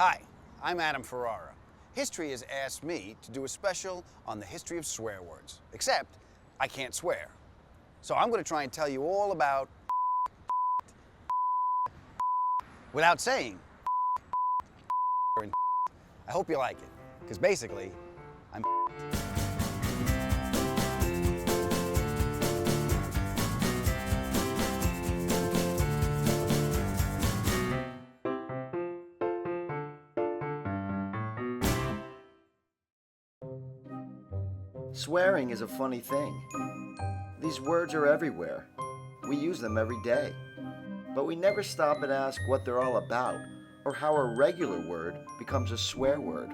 Hi, I'm Adam Ferrara. History has asked me to do a special on the history of swear words, except I can't swear. So I'm going to try and tell you all about without saying I hope you like it, because basically, I'm Swearing is a funny thing. These words are everywhere. We use them every day. But we never stop and ask what they're all about, or how a regular word becomes a swear word.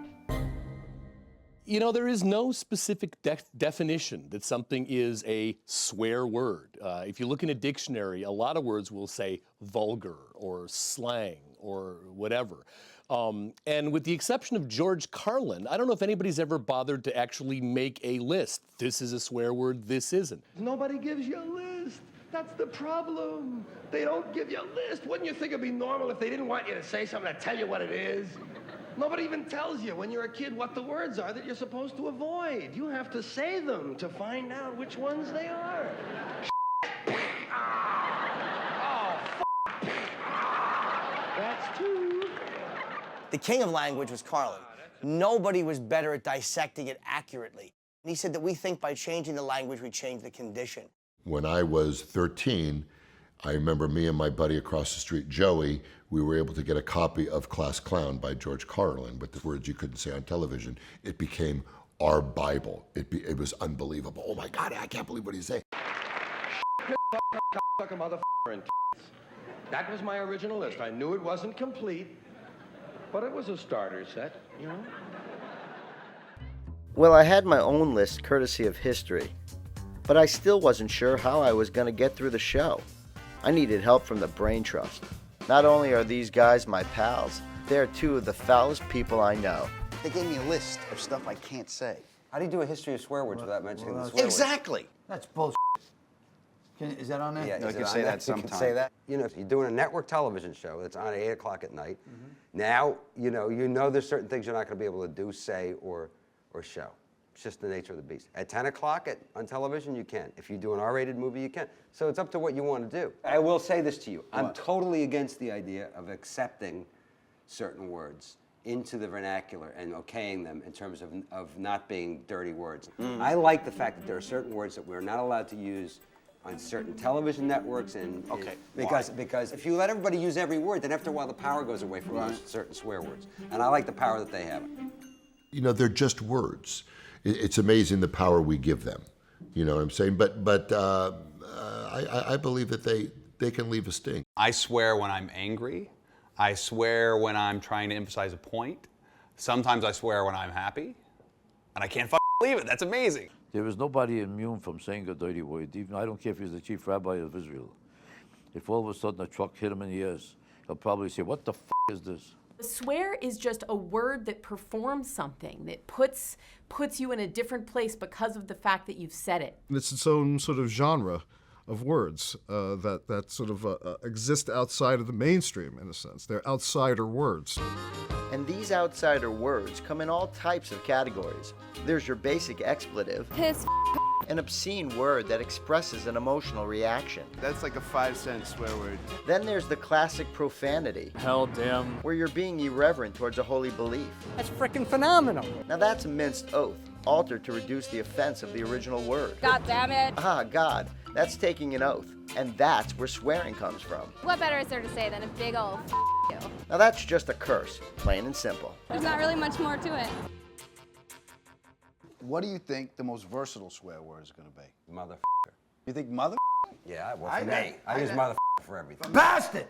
You know, there is no specific definition that something is a swear word. If you look in a dictionary, a lot of words will say vulgar or slang or whatever. And with the exception of George Carlin, I don't know if anybody's ever bothered to actually make a list. This is a swear word, this isn't. Nobody gives you a list. That's the problem. They don't give you a list. Wouldn't you think it'd be normal if they didn't want you to say something to tell you what it is? Nobody even tells you when you're a kid what the words are that you're supposed to avoid. You have to say them to find out which ones they are. That's two. The king of language was Carlin. Nobody was better at dissecting it accurately. And he said that we think by changing the language, we change the condition. When I was 13, I remember me and my buddy across the street, Joey, we were able to get a copy of Class Clown by George Carlin, with the words you couldn't say on television. It became our Bible. It was unbelievable. Oh my God, I can't believe what he's saying. Motherfucker and that was my original list. I knew it wasn't complete, but it was a starter set, you know? Well, I had my own list courtesy of history, but I still wasn't sure how I was going to get through the show. I needed help from the Brain Trust. Not only are these guys my pals, they're two of the foulest people I know. they gave me a list of stuff I can't say. How do you do a history of swear words without mentioning the swear words? Exactly. That's bullshit. Is that on there? Yeah, No, is you it can on say there? that You can sometime. say that. You know, if you're doing a network television show that's on at 8 o'clock at night, now, you know there's certain things you're not going to be able to do, say, or show. It's just the nature of the beast. At 10 o'clock on television, you can. If you do an R-rated movie, you can. So it's up to what you want to do. I will say this to you. I'm totally against the idea of accepting certain words into the vernacular and okaying them in terms of not being dirty words. I like the fact that there are certain words that we're not allowed to use on certain television networks because if you let everybody use every word, then after a while the power goes away from those certain swear words. And I like the power that they have. You know, they're just words. It's amazing the power we give them. You know what I'm saying? But I believe that they can leave a sting. I swear when I'm angry. I swear when I'm trying to emphasize a point. Sometimes I swear when I'm happy. And I can't believe it. That's amazing. There is nobody immune from saying a dirty word. Even I don't care if he's the chief rabbi of Israel. If all of a sudden a truck hit him in the ears, he'll probably say, "What the is this?" Swear is just a word that performs something, that puts you in a different place because of the fact that you've said it. It's its own sort of genre of words that sort of exist outside of the mainstream, in a sense. They're outsider words. And these outsider words come in all types of categories. There's your basic expletive, piss, an obscene word that expresses an emotional reaction. That's like a 5-cent swear word. Then there's the classic profanity. Hell damn. Where you're being irreverent towards a holy belief. That's freaking phenomenal. Now that's a minced oath, altered to reduce the offense of the original word. God damn it. Ah, God. That's taking an oath. And that's where swearing comes from. What better is there to say than a big old you? Now that's just a curse, plain and simple. There's not really much more to it. What do you think the most versatile swear word is going to be? Motherfucker. You think mother? Yeah, well, for me. I use motherfucker for everything. Bastard!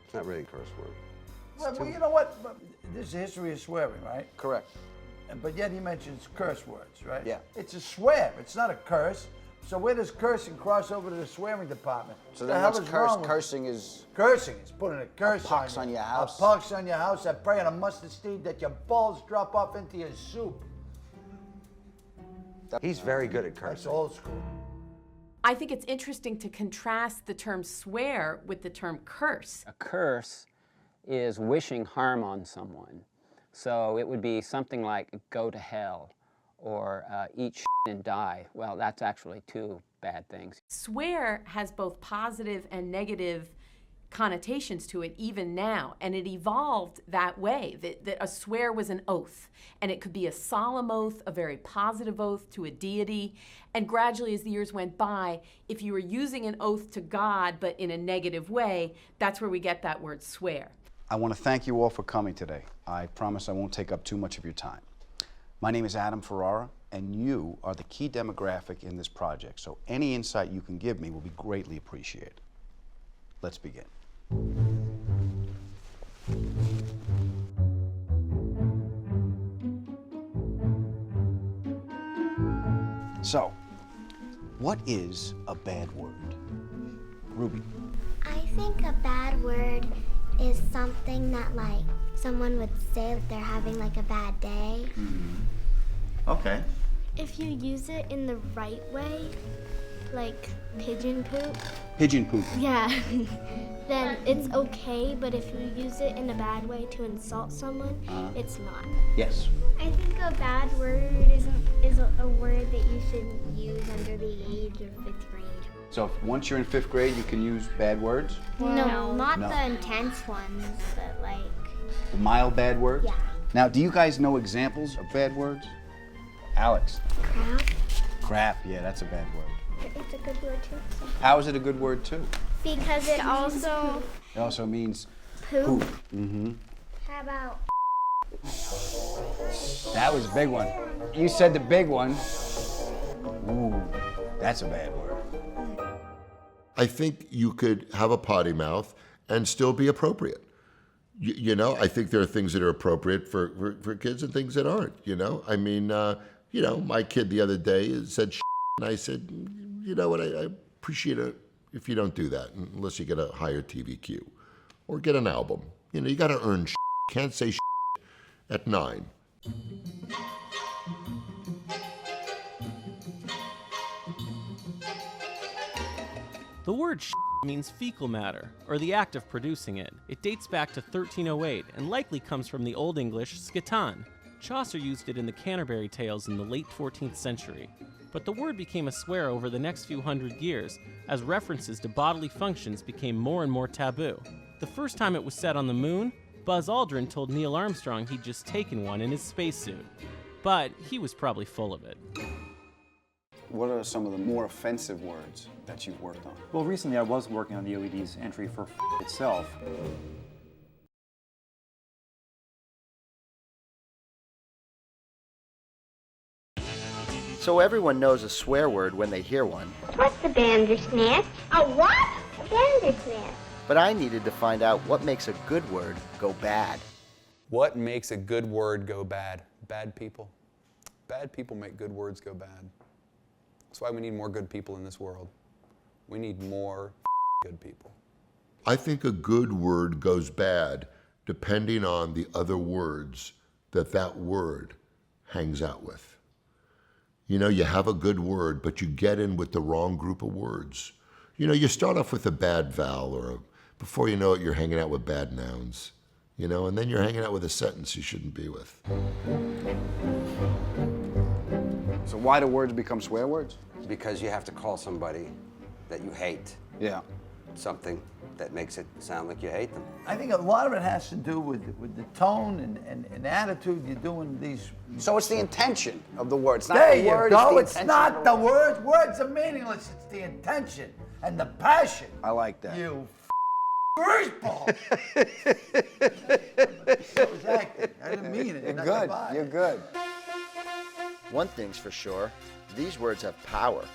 It's not really a curse word. Well, you know what? This is a history of swearing, right? Correct. But yet he mentions curse words, right? Yeah. It's a swear. It's not a curse. So where does cursing cross over to the swearing department? So The then hell what's is curse? wrong with- Cursing is... Cursing is putting a curse pox on your house. A pox on your house. I pray on a mustard seed that your balls drop off into your soup. He's very good at That's cursing. old school. I think it's interesting to contrast the term swear with the term curse. A curse is wishing harm on someone. So it would be something like go to hell or eat shit and die. Well, that's actually two bad things. Swear has both positive and negative connotations to it even now, and it evolved that way, that a swear was an oath, and it could be a solemn oath, a very positive oath to a deity, and gradually as the years went by, if you were using an oath to God but in a negative way, that's where we get that word swear. I want to thank you all for coming today. I promise I won't take up too much of your time. My name is Adam Ferrara, and you are the key demographic in this project, so any insight you can give me will be greatly appreciated. Let's begin. So, what is a bad word? Ruby. I think a bad word is something that like someone would say that they're having like a bad day. Okay. If you use it in the right way, like pigeon poop. Pigeon poop. Yeah. Then it's okay, but if you use it in a bad way to insult someone, it's not. Yes. I think a bad word is a word that you shouldn't use under the age of 5th grade. So if once you're in 5th grade, you can use bad words? No, not No. the intense ones, but like... The mild bad words? Yeah. Now, do you guys know examples of bad words? Alex. Crap. Crap, yeah, that's a bad word. It's a good word too. How is it a good word too? Because it also... It also means Poop. Mm-hmm. How about... That was a big one. You said the big one. Ooh, that's a bad word. I think you could have a potty mouth and still be appropriate. You know, I think there are things that are appropriate for kids and things that aren't, you know? I mean, you know, my kid the other day said shit, and I said, you know what, I appreciate it if you don't do that, unless you get a higher TVQ or get an album. You know, you got to earn shit. Can't say shit at 9. The word means fecal matter, or the act of producing it. It dates back to 1308 and likely comes from the Old English scitan. Chaucer used it in the Canterbury Tales in the late 14th century. But the word became a swear over the next few hundred years, as references to bodily functions became more and more taboo. The first time it was said on the moon, Buzz Aldrin told Neil Armstrong he'd just taken one in his spacesuit. But he was probably full of it. What are some of the more offensive words that you've worked on? Well, recently I was working on the OED's entry for itself. So everyone knows a swear word when they hear one, What's a bandersnatch? A what? A bandersnatch. but I needed to find out what makes a good word go bad. What makes a good word go bad? Bad people. Bad people make good words go bad. That's why we need more good people in this world. We need more good people. I think a good word goes bad depending on the other words that word hangs out with. You know, you have a good word, but you get in with the wrong group of words. You know, you start off with a bad vowel, or before you know it, you're hanging out with bad nouns. You know, and then you're hanging out with a sentence you shouldn't be with. So why do words become swear words? Because you have to call somebody that you hate. Yeah. Something that makes it sound like you hate them. I think a lot of it has to do with the tone and attitude you're doing these. So it's the intention of the word. It's not There the you word. go. It's, It's not the words. Words are meaningless. It's the intention and the passion. I like that. You greaseball. That was acting. I didn't mean it. You're Nothing good. about You're it. good. One thing's for sure, these words have power.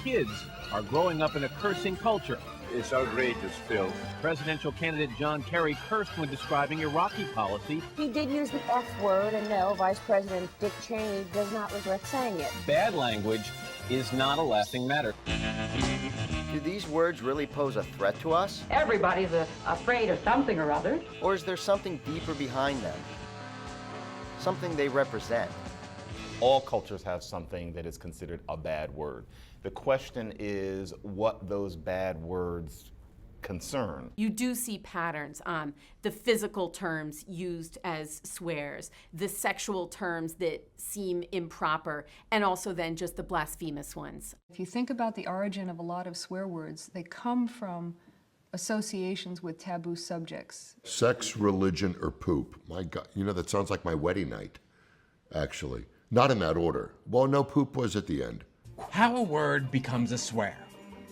Kids are growing up in a cursing culture. It's outrageous, Phil. Presidential candidate John Kerry cursed when describing Iraqi policy. He did use the F word, and no, Vice President Dick Cheney does not regret saying it. Bad language is not a lasting matter. Do these words really pose a threat to us? Everybody's afraid of something or other. Or is there something deeper behind them? Something they represent? All cultures have something that is considered a bad word. The question is what those bad words concern. You do see patterns, the physical terms used as swears, the sexual terms that seem improper, and also then just the blasphemous ones. If you think about the origin of a lot of swear words, they come from associations with taboo subjects. Sex, religion, or poop. My God, you know, that sounds like my wedding night, actually. Not in that order. Well, no, poop was at the end. How a word becomes a swear.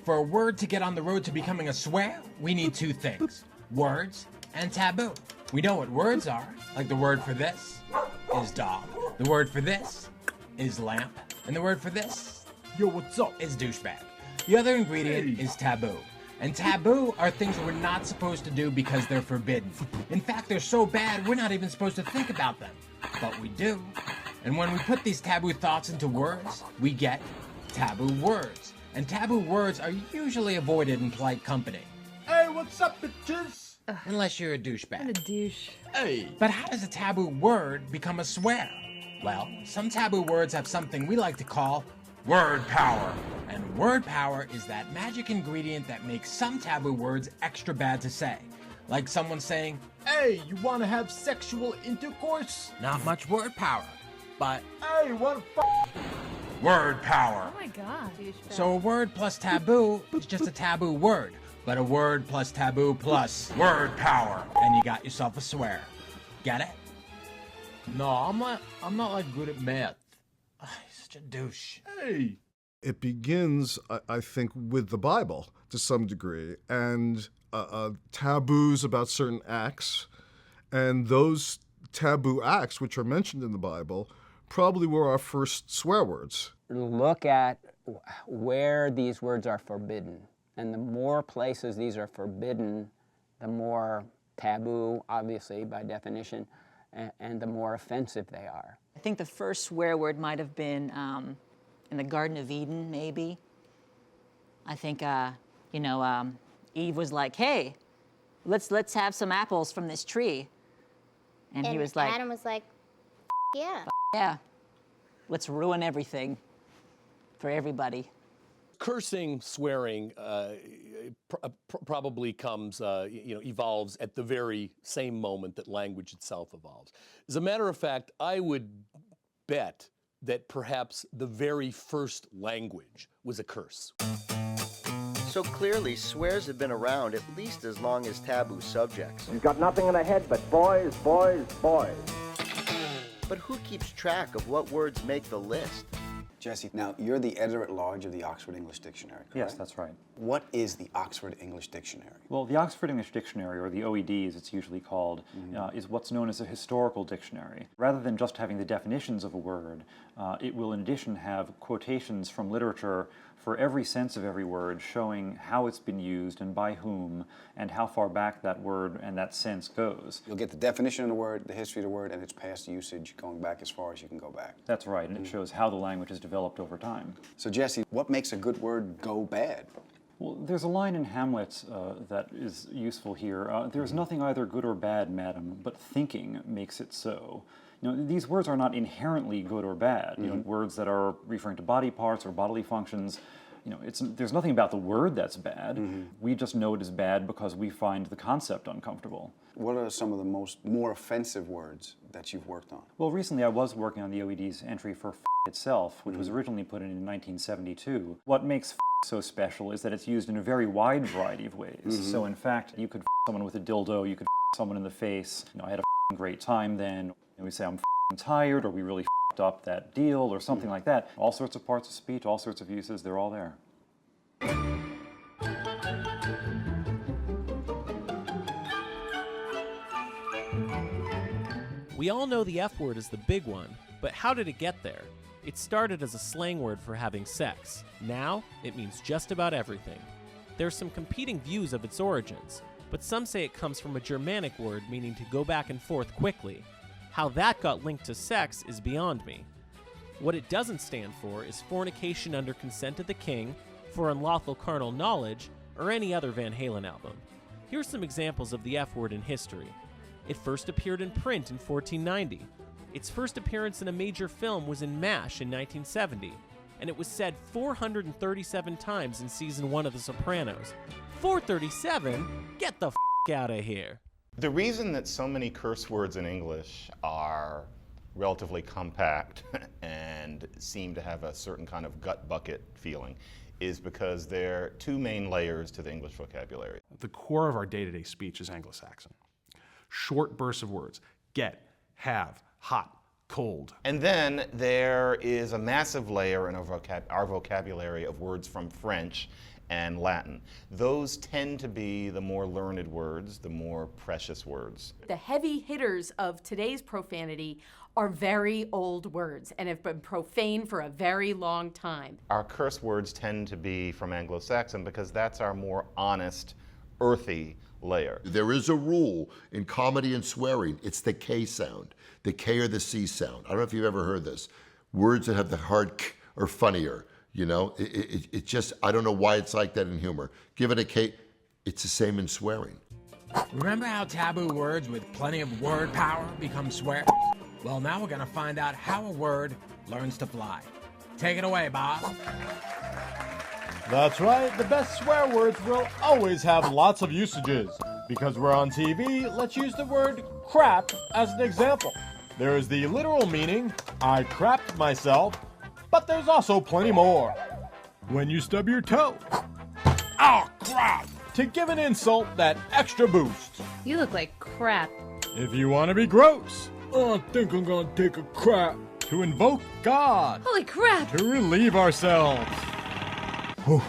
For a word to get on the road to becoming a swear, we need two things, words and taboo. We know what words are, like the word for this is dog, the word for this is lamp, and the word for this, yo, what's up, is douchebag. The other ingredient is taboo. And taboo are things we're not supposed to do because they're forbidden. In fact, they're so bad, we're not even supposed to think about them. But we do. And when we put these taboo thoughts into words, we get taboo words. And taboo words are usually avoided in polite company. Hey, what's up, bitches? Unless you're a douchebag. What a douche. Hey. But how does a taboo word become a swear? Well, some taboo words have something we like to call word power. And word power is that magic ingredient that makes some taboo words extra bad to say. Like someone saying, Hey, you want to have sexual intercourse? not much word power, but Hey, what word power. Oh my God. So a word plus taboo is just a taboo word, but a word plus taboo plus word power, and you got yourself a swear. Get it? No, I'm not like good at math. Such a douche. Hey. It begins, I think, with the Bible to some degree, and taboos about certain acts, and those taboo acts, which are mentioned in the Bible, probably were our first swear words. Look at where these words are forbidden. And the more places these are forbidden, the more taboo, obviously, by definition, and the more offensive they are. I think the first swear word might have been in the Garden of Eden, maybe. I think, Eve was like, hey, let's have some apples from this tree. And he was like, Adam was like, yeah. Yeah, let's ruin everything for everybody. Cursing, swearing, probably comes, evolves at the very same moment that language itself evolves. As a matter of fact, I would bet that perhaps the very first language was a curse. So clearly, swears have been around at least as long as taboo subjects. He's got nothing in the head but boys, boys, boys. But who keeps track of what words make the list? Jesse, now you're the editor-at-large of the Oxford English Dictionary, correct? Yes, that's right. What is the Oxford English Dictionary? Well, the Oxford English Dictionary, or the OED as it's usually called, is what's known as a historical dictionary. Rather than just having the definitions of a word, it will in addition have quotations from literature for every sense of every word, showing how it's been used and by whom, and how far back that word and that sense goes. You'll get the definition of the word, the history of the word, and its past usage going back as far as you can go back. That's right, and it shows how the language has developed over time. So Jesse, what makes a good word go bad? Well, there's a line in Hamlet that is useful here. There's nothing either good or bad, madam, but thinking makes it so. You know, these words are not inherently good or bad. You know, words that are referring to body parts or bodily functions, there's nothing about the word that's bad. We just know it is bad because we find the concept uncomfortable. What are some of the more offensive words that you've worked on? Well, recently I was working on the OED's entry for itself, which was originally put in 1972. What makes so special is that it's used in a very wide variety of ways. So in fact, you could someone with a dildo, you could someone in the face. I had a great time then. And we say I'm tired, or we really up that deal, or something like that. All sorts of parts of speech, all sorts of uses, they're all there. We all know the F word is the big one, but how did it get there? It started as a slang word for having sex. Now, it means just about everything. There's some competing views of its origins, but some say it comes from a Germanic word meaning to go back and forth quickly. How that got linked to sex is beyond me. What it doesn't stand for is fornication under consent of the king, for unlawful carnal knowledge, or any other Van Halen album. Here's some examples of the F word in history. It first appeared in print in 1490. Its first appearance in a major film was in MASH in 1970, and it was said 437 times in season 1 of The Sopranos. 437? Get the f*** out of here. The reason that so many curse words in English are relatively compact and seem to have a certain kind of gut bucket feeling is because there are two main layers to the English vocabulary. The core of our day-to-day speech is Anglo-Saxon. Short bursts of words. Get, have, hot, cold. And then there is a massive layer in our vocabulary of words from French and Latin. Those tend to be the more learned words, the more precious words. The heavy hitters of today's profanity are very old words and have been profane for a very long time. Our curse words tend to be from Anglo-Saxon because that's our more honest, earthy layer. There is a rule in comedy and swearing. It's the K sound, the K or the C sound. I don't know if you've ever heard this. Words that have the hard K are funnier. You know, it just, I don't know why it's like that in humor. Give it a K, it's the same in swearing. Remember how taboo words with plenty of word power become swears? Well, now we're gonna find out how a word learns to fly. Take it away, Bob. That's right, the best swear words will always have lots of usages. Because we're on TV, let's use the word crap as an example. There is the literal meaning, I crapped myself, but there's also plenty more. When you stub your toe. Oh, crap! To give an insult that extra boost. You look like crap. If you want to be gross. I think I'm gonna take a crap. To invoke God. Holy crap! To relieve ourselves.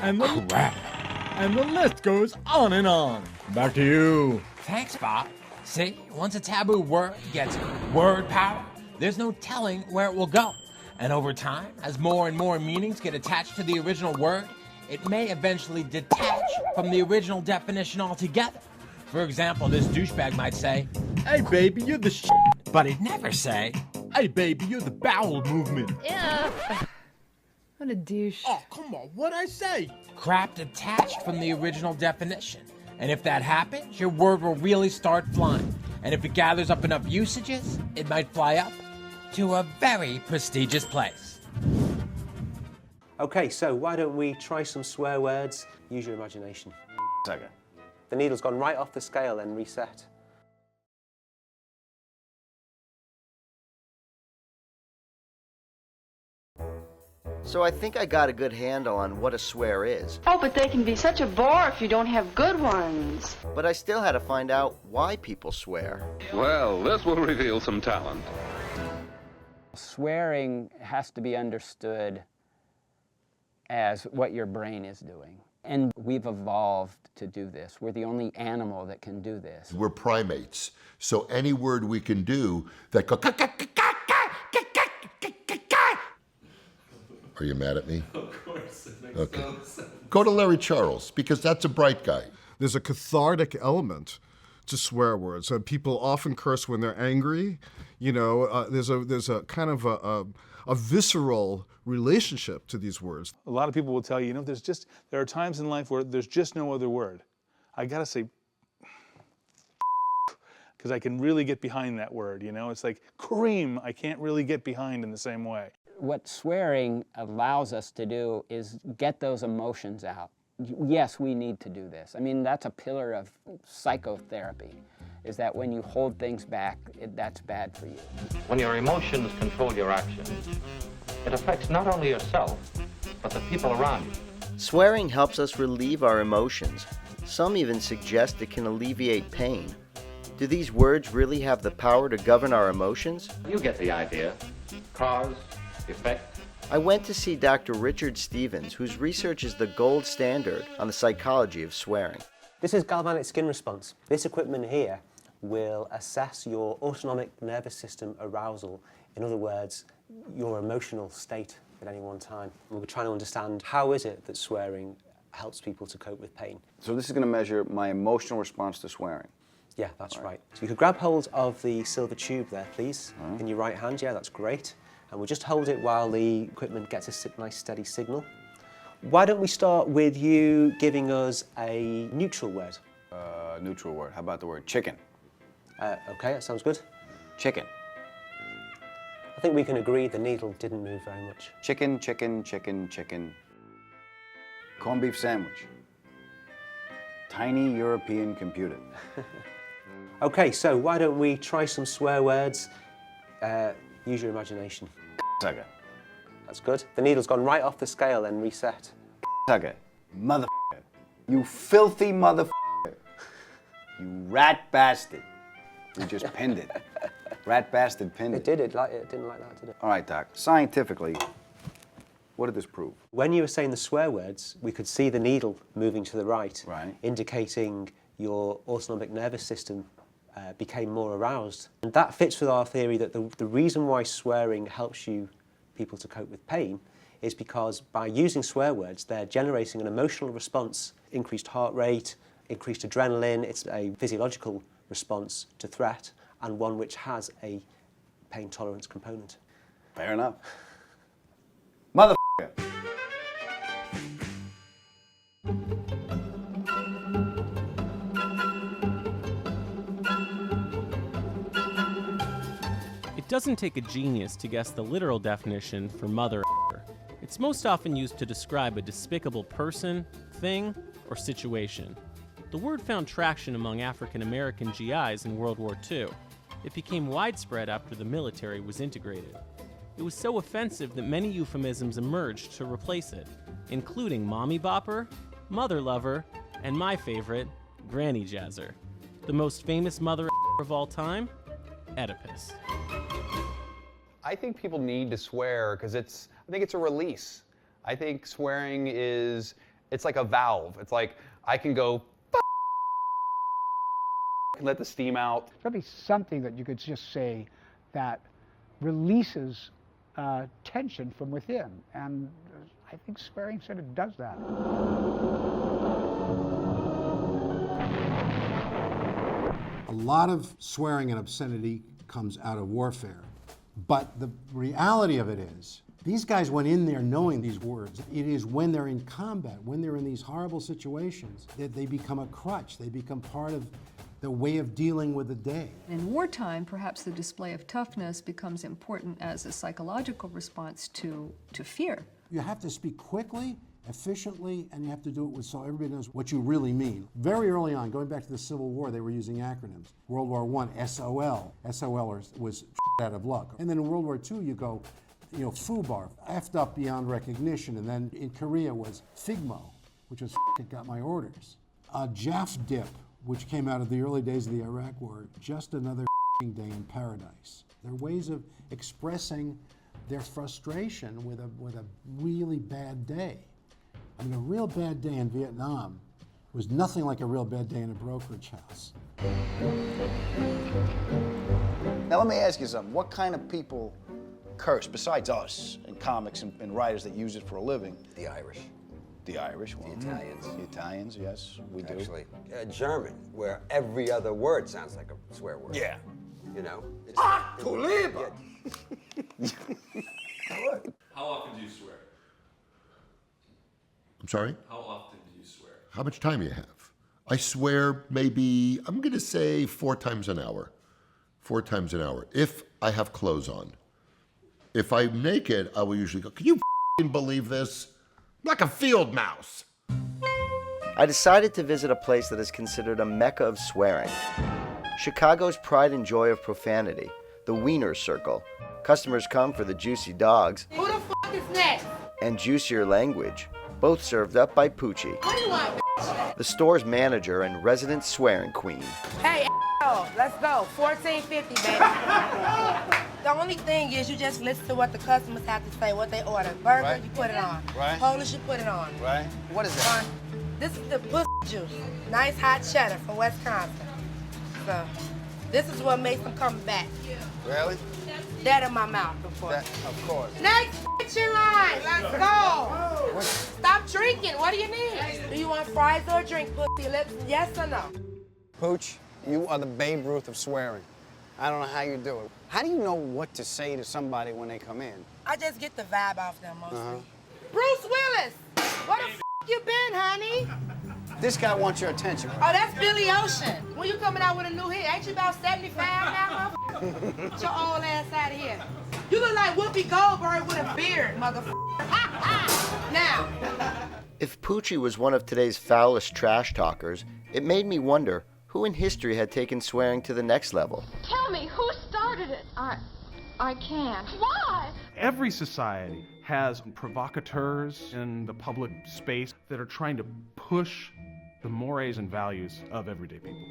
And the crap. And the list goes on and on. Back to you. Thanks, Bob. See, once a taboo word gets word power, there's no telling where it will go. And over time, as more and more meanings get attached to the original word, it may eventually detach from the original definition altogether. For example, this douchebag might say, hey baby, you're the shit. But he'd never say, hey baby, you're the bowel movement. Yeah. What a douche. Oh, come on, what'd I say? crap detached from the original definition. And if that happens, your word will really start flying. And if it gathers up enough usages, it might fly up to a very prestigious place. Okay, so why don't we try some swear words? Use your imagination. Second. The needle's gone right off the scale and reset. So I think I got a good handle on what a swear is. Oh, but they can be such a bore if you don't have good ones. But I still had to find out why people swear. Well, this will reveal some talent. Swearing has to be understood as what your brain is doing. And we've evolved to do this. We're the only animal that can do this. We're primates. So any word we can do that go, are you mad at me? Of course. It makes Okay. no sense. Go to Larry Charles, because that's a bright guy. There's a cathartic element to swear words. People often curse when they're angry. You know, there's a kind of a visceral relationship to these words. A lot of people will tell you, there are times in life where there's just no other word. I gotta say, because I can really get behind that word, It's like cream, I can't really get behind in the same way. What swearing allows us to do is get those emotions out. Yes, we need to do this. I mean, that's a pillar of psychotherapy, is that when you hold things back, that's bad for you. When your emotions control your actions, it affects not only yourself, but the people around you. Swearing helps us relieve our emotions. Some even suggest it can alleviate pain. Do these words really have the power to govern our emotions? You get the idea. Cause, effect. I went to see Dr. Richard Stevens, whose research is the gold standard on the psychology of swearing. This is galvanic skin response. This equipment here will assess your autonomic nervous system arousal. In other words, your emotional state at any one time. We're trying to understand how is it that swearing helps people to cope with pain. So this is going to measure my emotional response to swearing. Yeah, that's right. So you could grab hold of the silver tube there, please, in your right hand. Yeah, that's great. And we'll just hold it while the equipment gets a nice steady signal. Why don't we start with you giving us a neutral word? Neutral word. How about the word chicken? Okay, that sounds good. Chicken. I think we can agree the needle didn't move very much. Chicken, chicken, chicken, chicken. Corned beef sandwich. Tiny European computer. Okay, so why don't we try some swear words? Use your imagination. Sucker. That's good. The needle's gone right off the scale and reset. Sucker. Motherfucker. You filthy motherfucker. You rat bastard. You just pinned it. Rat bastard pinned it. It did. It didn't like that, did it? All right, Doc. Scientifically, what did this prove? When you were saying the swear words, we could see the needle moving to the right, indicating your autonomic nervous system became more aroused. And that fits with our theory that the reason why swearing helps people to cope with pain is because by using swear words, they're generating an emotional response, increased heart rate, increased adrenaline. It's a physiological response to threat, and one which has a pain tolerance component. Fair enough. Motherfucker. It doesn't take a genius to guess the literal definition for mother. It's most often used to describe a despicable person, thing, or situation. The word found traction among African American GIs in World War II. It became widespread after the military was integrated. It was so offensive that many euphemisms emerged to replace it, including mommy bopper, mother lover, and my favorite, granny jazzer. The most famous mother of all time? Oedipus. I think people need to swear because I think it's a release. I think swearing it's like a valve. It's like I can go and let the steam out. There'll be something that you could just say that releases tension from within, and I think swearing sort of does that. A lot of swearing and obscenity comes out of warfare, but the reality of it is, these guys went in there knowing these words. It is when they're in combat, when they're in these horrible situations, that they become a crutch. They become part of the way of dealing with the day. In wartime, perhaps the display of toughness becomes important as a psychological response to fear. You have to speak quickly, efficiently, and you have to do it so everybody knows what you really mean. Very early on, going back to the Civil War, they were using acronyms. World War I, SOL. SOL was out of luck. And then in World War II, you go, FUBAR, effed up beyond recognition. And then in Korea was FIGMO, which was got my orders. JAF dip, which came out of the early days of the Iraq War, just another day in paradise. They're ways of expressing their frustration with a really bad day. I mean, a real bad day in Vietnam was nothing like a real bad day in a brokerage house. Now let me ask you something. What kind of people curse, besides us and comics and writers that use it for a living? The Irish. The Irish, well, The Italians. The Italians, yes, we do. Actually, German, where every other word sounds like a swear word. Yeah. You know? Du Lieber! How often do you swear? I'm sorry? How often do you swear? How much time you have? I swear maybe, I'm going to say 4 times an hour. 4 times an hour, if I have clothes on. If I'm naked, I will usually go, can you believe this? I'm like a field mouse. I decided to visit a place that is considered a mecca of swearing. Chicago's pride and joy of profanity, the Wiener Circle. Customers come for the juicy dogs Who the f is next? and juicier language, both served up by Poochie, What do you want? the store's manager and resident swearing queen. Hey, let's go. 14.50, baby. The only thing is you just listen to what the customers have to say, what they order. Burger, Right. you put it on. Right. Polish, you put it on. Right? What is that? This is the pussy juice. Nice hot cheddar from Wisconsin. So, this is what makes them come back. Really? That in my mouth, of course. Of course. Next bitch in line. Let's go. Stop drinking. What do you need? Do you want fries or a drink, pussy lips? Yes or no? Pooch, you are the Babe Ruth of swearing. I don't know how you do it. How do you know what to say to somebody when they come in? I just get the vibe off them mostly. Bruce Willis, where the f you been, honey? This guy wants your attention. Oh, that's Billy Ocean. When you coming out with a new hit? Ain't you about 75 now, motherfucker? Get your old ass out of here. You look like Whoopi Goldberg with a beard, motherfucker. Now. If Poochie was one of today's foulest trash talkers, it made me wonder who in history had taken swearing to the next level. Tell me, who started it? I can't. Why? Every society has provocateurs in the public space that are trying to push the mores and values of everyday people.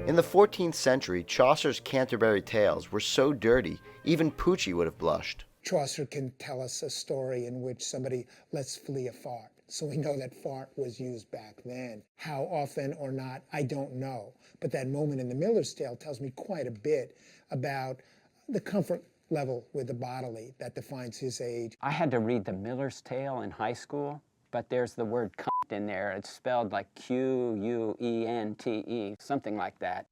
In the 14th century, Chaucer's Canterbury Tales were so dirty, even Poochie would have blushed. Chaucer can tell us a story in which somebody lets flee a fart. So we know that fart was used back then. How often or not, I don't know. But that moment in the Miller's Tale tells me quite a bit about the comfort level with the bodily that defines his age. I had to read the Miller's Tale in high school, but there's the word cunt in there. It's spelled like Q-U-E-N-T-E, something like that.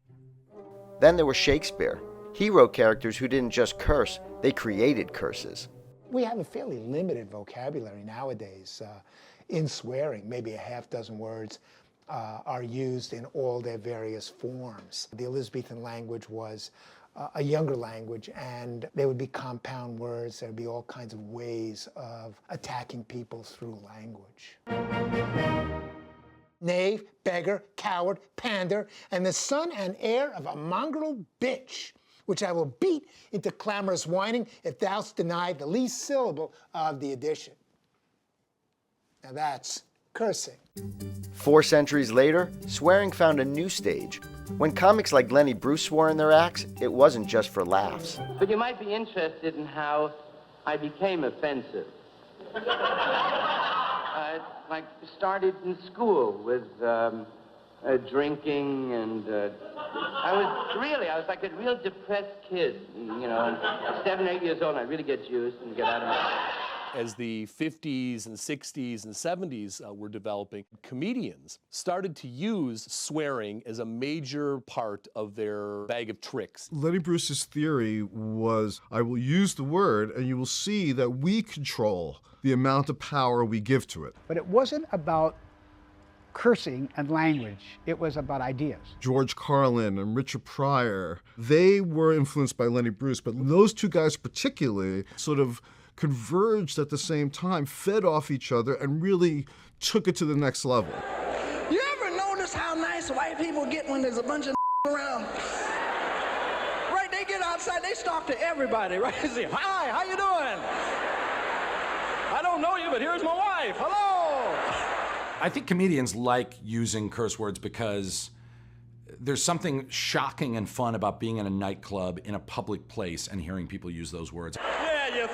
Then there was Shakespeare. He wrote characters who didn't just curse, they created curses. We have a fairly limited vocabulary nowadays in swearing. Maybe a half dozen words are used in all their various forms. The Elizabethan language was a younger language, and there would be compound words. There would be all kinds of ways of attacking people through language. Knave, beggar, coward, pander, and the son and heir of a mongrel bitch, which I will beat into clamorous whining if thou'st denied the least syllable of the addition. Now that's cursing. 4 centuries later, swearing found a new stage. When comics like Lenny Bruce swore in their acts, it wasn't just for laughs. But you might be interested in how I became offensive. Like started in school with drinking, and I was like a real depressed kid, you know, and at 7 or 8 years old, I'd really get juiced and get out of my... As the 50s and 60s and 70s were developing, comedians started to use swearing as a major part of their bag of tricks. Lenny Bruce's theory was, I will use the word and you will see that we control the amount of power we give to it. But it wasn't about cursing and language. It was about ideas. George Carlin and Richard Pryor, they were influenced by Lenny Bruce, but those two guys particularly sort of converged at the same time, fed off each other, and really took it to the next level. You ever notice how nice white people get when there's a bunch of around? Right, they get outside, they talk to everybody, right? They say, hi, how you doing? I don't know you, but here's my wife, hello! I think comedians like using curse words because there's something shocking and fun about being in a nightclub in a public place and hearing people use those words. Yeah, you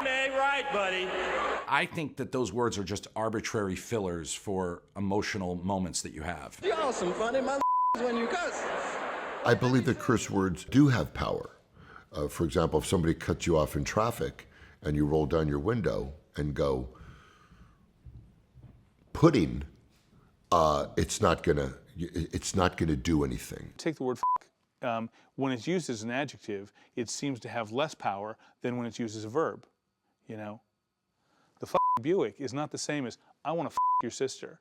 ain't right, buddy. I think that those words are just arbitrary fillers for emotional moments that you have. Y'all some funny mother when you cuss. I believe that curse words do have power. For example, if somebody cuts you off in traffic and you roll down your window and go, pudding, it's not gonna do anything. Take the word when it's used as an adjective, it seems to have less power than when it's used as a verb. You know, the Buick is not the same as I want to your sister.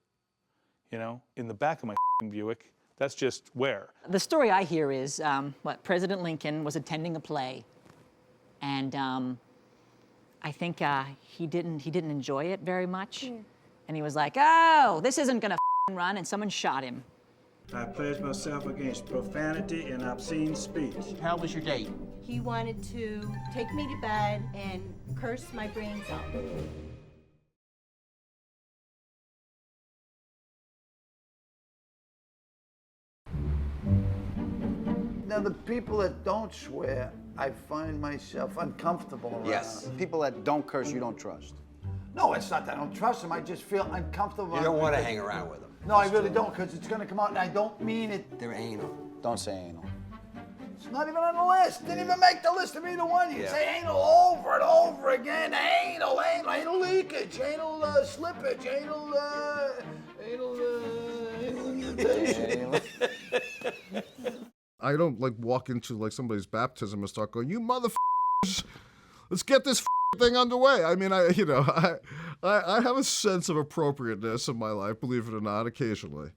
You know, in the back of my Buick, that's just where. The story I hear is President Lincoln was attending a play, and I think he didn't enjoy it very much, and he was like, "Oh, this isn't gonna run," and someone shot him. I pledge myself against profanity and obscene speech. How was your date? He wanted to take me to bed and curse my brains out. Now, the people that don't swear, I find myself uncomfortable around. Yes. People that don't curse, you don't trust. No, it's not that I don't trust them. I just feel uncomfortable. You don't want to hang around with them. No, I really don't, because it's going to come out, and I don't mean it. They're anal. Don't say anal. It's not even on the list. Didn't even make the list of either one. You say anal over and over again. Anal leakage, anal slippage, anal mutation. I don't like walk into like somebody's baptism and start going, "You motherfuckers, let's get this thing underway." I mean, I have a sense of appropriateness in my life, believe it or not, occasionally.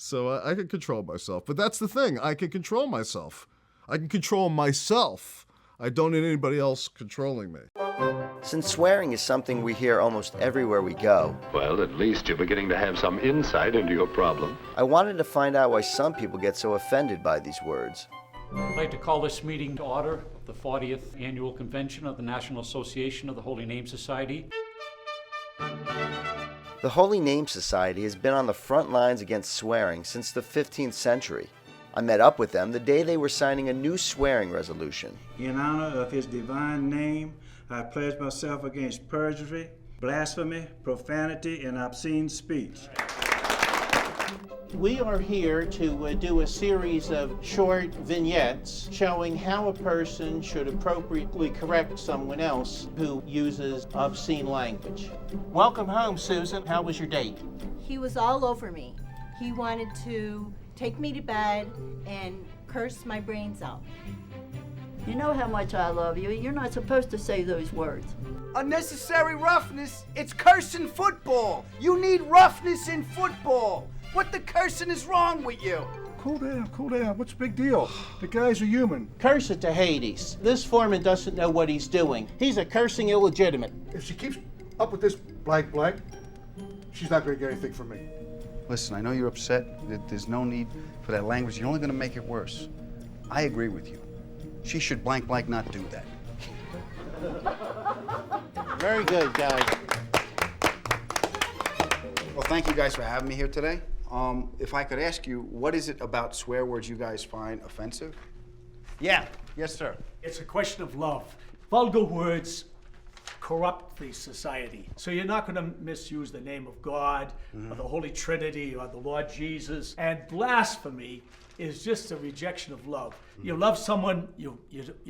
So I can control myself. But that's the thing. I can control myself. I can control myself. I don't need anybody else controlling me. Since swearing is something we hear almost everywhere we go, Well, at least you're beginning to have some insight into your problem. I wanted to find out why some people get so offended by these words. I'd like to call this meeting to order of the 40th Annual Convention of the National Association of the Holy Name Society. The Holy Name Society has been on the front lines against swearing since the 15th century. I met up with them the day they were signing a new swearing resolution. In honor of his divine name, I pledge myself against perjury, blasphemy, profanity, and obscene speech. We are here to do a series of short vignettes showing how a person should appropriately correct someone else who uses obscene language. Welcome home, Susan. How was your date? He was all over me. He wanted to take me to bed and curse my brains out. You know how much I love you. You're not supposed to say those words. Unnecessary roughness. It's cursing football. You need roughness in football. What the cursing is wrong with you? Cool down. What's the big deal? The guy's a human. Curse it to Hades. This foreman doesn't know what he's doing. He's a cursing illegitimate. If she keeps up with this blank, she's not going to get anything from me. Listen, I know you're upset. There's no need for that language. You're only going to make it worse. I agree with you. She should blank not do that. Very good, guys. Well, thank you guys for having me here today. If I could ask you, what is it about swear words you guys find offensive? Yeah. Yes, sir. It's a question of love. Vulgar words corrupt the society. So you're not going to misuse the name of God or the Holy Trinity or the Lord Jesus. And blasphemy is just a rejection of love. You love someone, you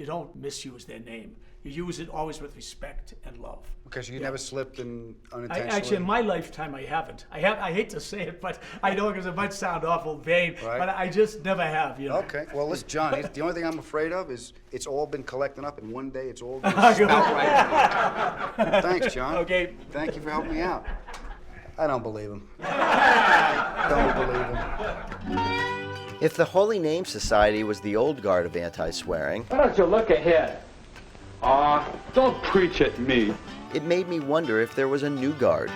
don't misuse their name. You use it always with respect and love. Okay, so you never slipped in unintentionally? Actually, in my lifetime, I haven't. I hate to say it, but I know because it might sound awful vain, but I just never have, you know. Okay, well, listen, John, the only thing I'm afraid of is it's all been collecting up, and one day it's all going to smell right. Thanks, John. Okay. Thank you for helping me out. I don't believe him. Don't believe him. If the Holy Name Society was the old guard of anti-swearing, Why don't you look ahead? Don't preach at me. It made me wonder if there was a new guard.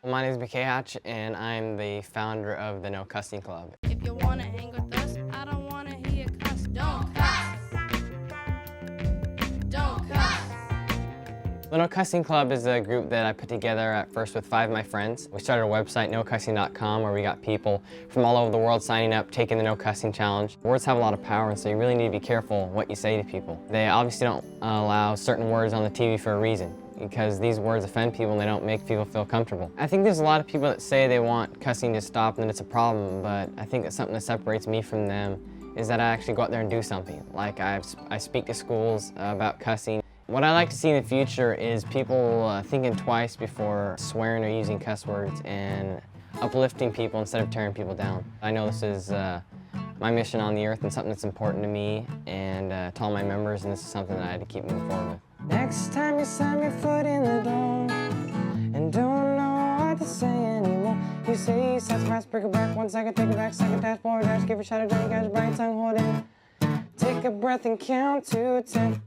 My name is BK Hatch, and I'm the founder of the No Cussing Club. If you want to hang with us, I don't want to hear cuss. Don't cuss. Don't cuss. The No Cussing Club is a group that I put together at first with 5 of my friends. We started a website, nocussing.com, where we got people from all over the world signing up, taking the No Cussing Challenge. Words have a lot of power, and so you really need to be careful what you say to people. They obviously don't allow certain words on the TV for a reason, because these words offend people and they don't make people feel comfortable. I think there's a lot of people that say they want cussing to stop and that it's a problem, but I think that something that separates me from them is that I actually go out there and do something. Like I speak to schools about cussing. What I like to see in the future is people thinking twice before swearing or using cuss words and uplifting people instead of tearing people down. I know this is my mission on the earth and something that's important to me and to all my members, and this is something that I had to keep moving forward with. Next time you slam your foot in the door and don't know what to say anymore, you say sets fast, break it back, 1 second, take it back, second dash, forward dash, give a shot at Johnny Cash, bright tongue, hold in. Take a breath and count to 10.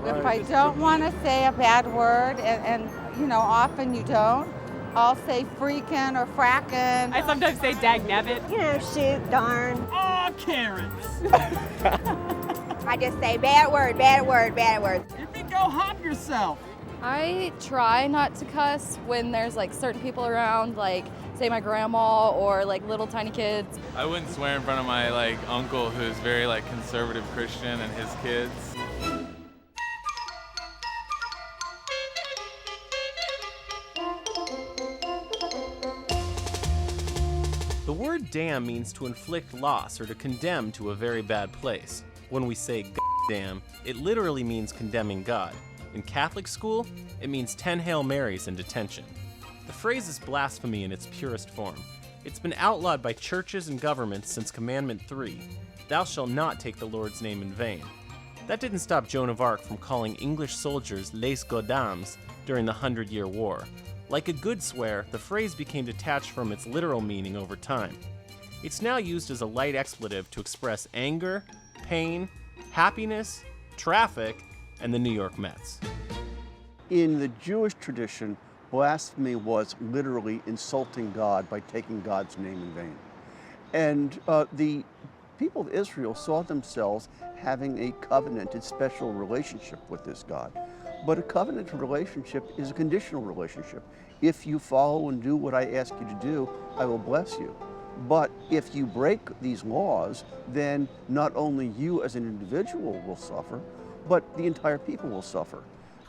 If I don't want to say a bad word, and you know, often you don't, I'll say freaking or fracking. I sometimes say dagnabbit. You know, shoot, darn. Oh, Karens. I just say bad word, bad word, bad word. You think go hop yourself. I try not to cuss when there's like certain people around, like say my grandma or like little tiny kids. I wouldn't swear in front of my like uncle who's very like conservative Christian and his kids. The word damn means to inflict loss or to condemn to a very bad place. When we say damn, it literally means condemning God. In Catholic school, it means 10 Hail Marys in detention. The phrase is blasphemy in its purest form. It's been outlawed by churches and governments since Commandment 3, thou shalt not take the Lord's name in vain. That didn't stop Joan of Arc from calling English soldiers les Godams during the 100-Year War. Like a good swear, the phrase became detached from its literal meaning over time. It's now used as a light expletive to express anger, pain, happiness, traffic, and the New York Mets. In the Jewish tradition, blasphemy was literally insulting God by taking God's name in vain. And the people of Israel saw themselves having a covenanted special relationship with this God. But a covenanted relationship is a conditional relationship. If you follow and do what I ask you to do, I will bless you. But if you break these laws, then not only you as an individual will suffer, but the entire people will suffer.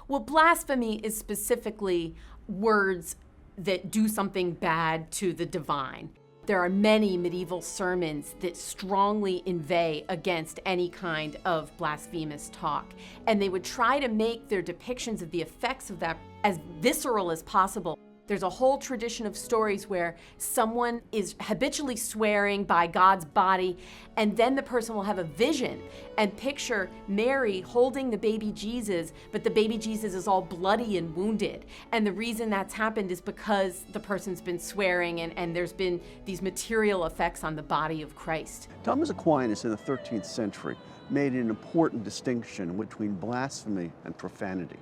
Well, blasphemy is specifically words that do something bad to the divine. There are many medieval sermons that strongly inveigh against any kind of blasphemous talk, and they would try to make their depictions of the effects of that as visceral as possible. There's a whole tradition of stories where someone is habitually swearing by God's body, and then the person will have a vision and picture Mary holding the baby Jesus, but the baby Jesus is all bloody and wounded. And the reason that's happened is because the person's been swearing and there's been these material effects on the body of Christ. Thomas Aquinas in the 13th century made an important distinction between blasphemy and profanity.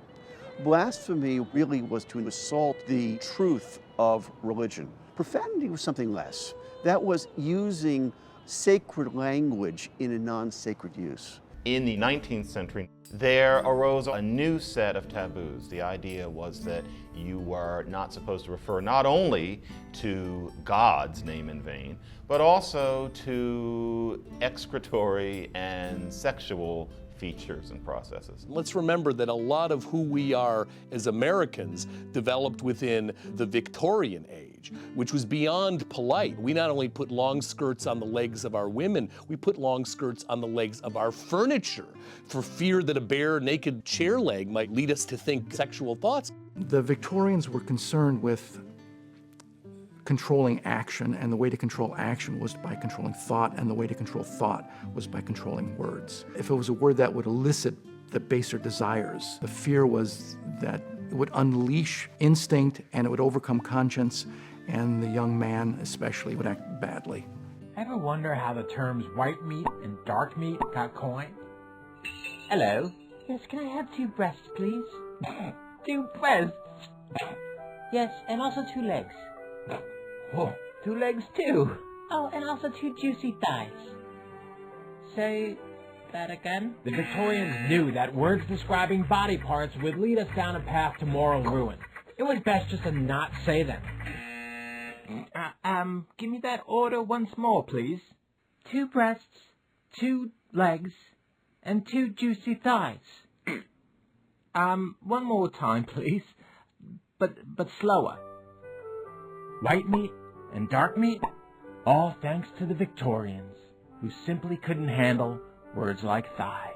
Blasphemy really was to assault the truth of religion. Profanity was something less. That was using sacred language in a non-sacred use. In the 19th century, there arose a new set of taboos. The idea was that you were not supposed to refer not only to God's name in vain, but also to excretory and sexual features and processes. Let's remember that a lot of who we are as Americans developed within the Victorian age, which was beyond polite. We not only put long skirts on the legs of our women, we put long skirts on the legs of our furniture for fear that a bare naked chair leg might lead us to think sexual thoughts. The Victorians were concerned with controlling action, and the way to control action was by controlling thought, and the way to control thought was by controlling words. If it was a word that would elicit the baser desires, the fear was that it would unleash instinct and it would overcome conscience, and the young man especially would act badly. Ever wonder how the terms white meat and dark meat got coined? Hello? Yes, can I have 2 breasts, please? 2 breasts? Yes, and also 2 legs. Oh, 2 legs too. Oh, and also 2 juicy thighs. Say that again? The Victorians knew that words describing body parts would lead us down a path to moral ruin. It was best just to not say them. Give me that order once more, please. 2 breasts, 2 legs, and 2 juicy thighs. One more time, please. But slower. White meat and dark meat, all thanks to the Victorians, who simply couldn't handle words like thigh.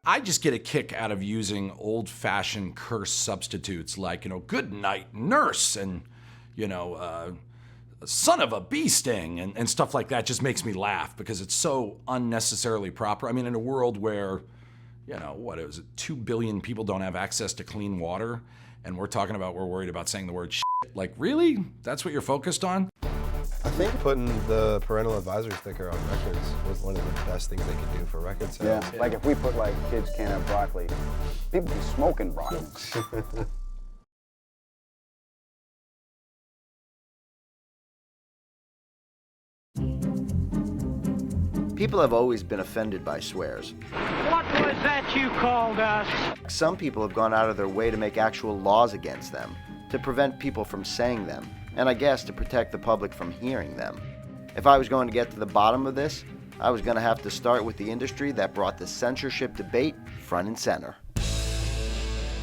I just get a kick out of using old-fashioned curse substitutes like, good night, nurse, and, son of a bee sting, and stuff like that just makes me laugh because it's so unnecessarily proper. I mean, in a world where, 2 billion people don't have access to clean water, and we're worried about saying the word shit. Like, really? That's what you're focused on? I think putting the parental advisory sticker on records was one of the best things they could do for record sales. Yeah, like if we put kids can't have broccoli, people be smoking broccoli. People have always been offended by swears. What was that you called us? Some people have gone out of their way to make actual laws against them, to prevent people from saying them, and I guess to protect the public from hearing them. If I was going to get to the bottom of this, I was going to have to start with the industry that brought the censorship debate front and center.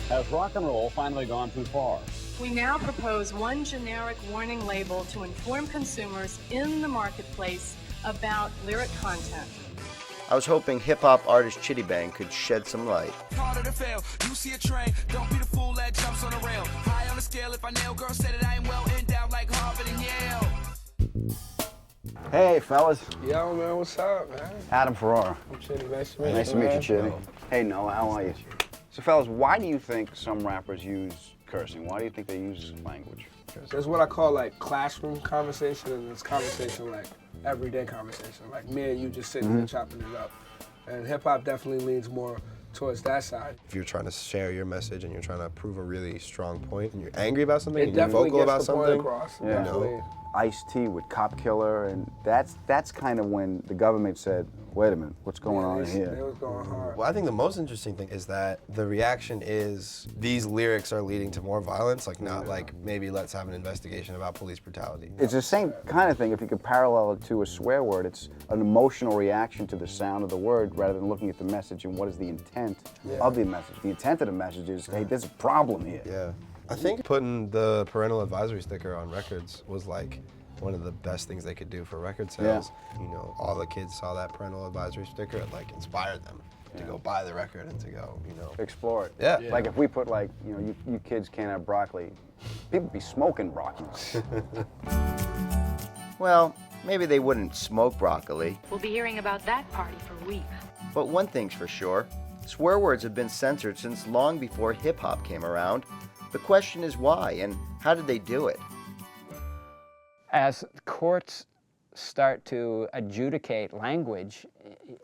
Has rock and roll finally gone too far? We now propose one generic warning label to inform consumers in the marketplace about lyric content. I was hoping hip-hop artist Chitty Bang could shed some light. Harder to fail. You see a train, don't be the fool that jumps on the rail. High on the scale, if I nail, girl said it, I am well endowed like Harvard and Yale. Hey, fellas. Yo, man, what's up, man? Adam Ferrara. I'm Chitty. Nice to meet you. Nice to meet you, Chitty. Hey, Noah, how are you? So fellas, why do you think some rappers use cursing? Why do you think they use language? There's what I call like classroom conversation, and there's conversation like everyday conversation, like me and you just sitting there chopping it up. And hip hop definitely leans more towards that side. If you're trying to share your message and you're trying to prove a really strong point and you're angry about something It and you're definitely vocal gets about the point something, across. you Yeah. know, Ice-T with Cop Killer, and that's kind of when the government said, wait a minute, what's going on They here? was going hard. Well, I think the most interesting thing is that the reaction is these lyrics are leading to more violence, like not like maybe let's have an investigation about police brutality. It's the same kind of thing. If you could parallel it to a swear word, it's an emotional reaction to the sound of the word rather than looking at the message and what is the intent of the message. The intent of the message is, hey, there's a problem here. Yeah. I think putting the parental advisory sticker on records was like one of the best things they could do for record sales. You know, all the kids saw that parental advisory sticker, it like inspired them to go buy the record and to go, you know. Explore it. Yeah. Like if we put like, you know, you kids can't have broccoli, people be smoking broccoli. Well, maybe they wouldn't smoke broccoli, We'll be hearing about that party for weeks. but one thing's for sure, swear words have been censored since long before hip-hop came around. The question is why, and how did they do it? As courts start to adjudicate language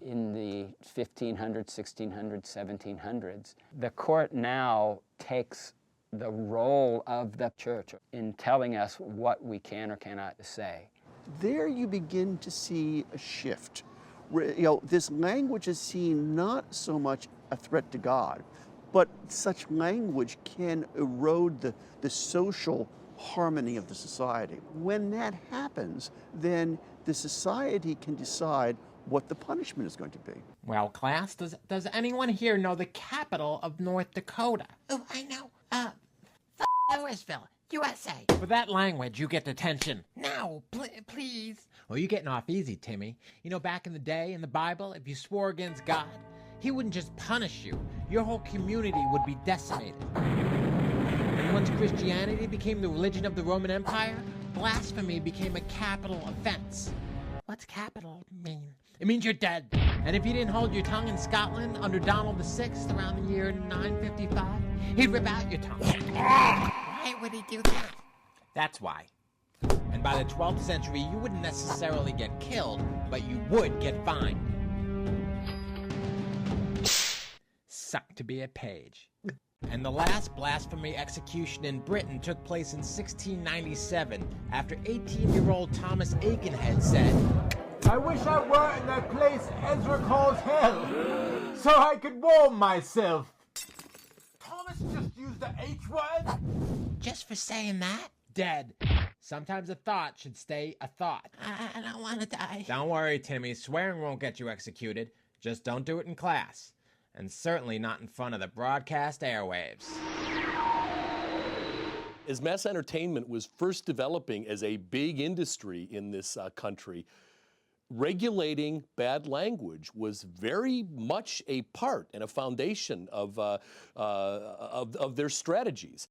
in the 1500s, 1600s, 1700s, the court now takes the role of the church in telling us what we can or cannot say. There you begin to see a shift. You know, this language is seen not so much a threat to God, but such language can erode the social harmony of the society. When that happens, then the society can decide what the punishment is going to be. Well, class, does anyone here know the capital of North Dakota? Oh, I know. Louisville, USA. For that language, you get detention. No, please. Oh, you're getting off easy, Timmy. You know, back in the day, in the Bible, if you swore against God, he wouldn't just punish you. Your whole community would be decimated. And once Christianity became the religion of the Roman Empire, blasphemy became a capital offense. What's capital mean? It means you're dead. And if you didn't hold your tongue in Scotland under Donald VI around the year 955, he'd rip out your tongue. Why would he do that? That's why. And by the 12th century, you wouldn't necessarily get killed, but you would get fined. Sucked to be a page. And the last blasphemy execution in Britain took place in 1697 after 18-year-old Thomas Aikenhead said, I wish I were in that place Ezra calls hell, so I could warm myself. Thomas just used the H word? Just for saying that? Dead. Sometimes a thought should stay a thought. I don't want to die. Don't worry, Timmy. Swearing won't get you executed. Just don't do it in class. And certainly not in front of the broadcast airwaves. As mass entertainment was first developing as a big industry in this country, regulating bad language was very much a part and a foundation of their strategies.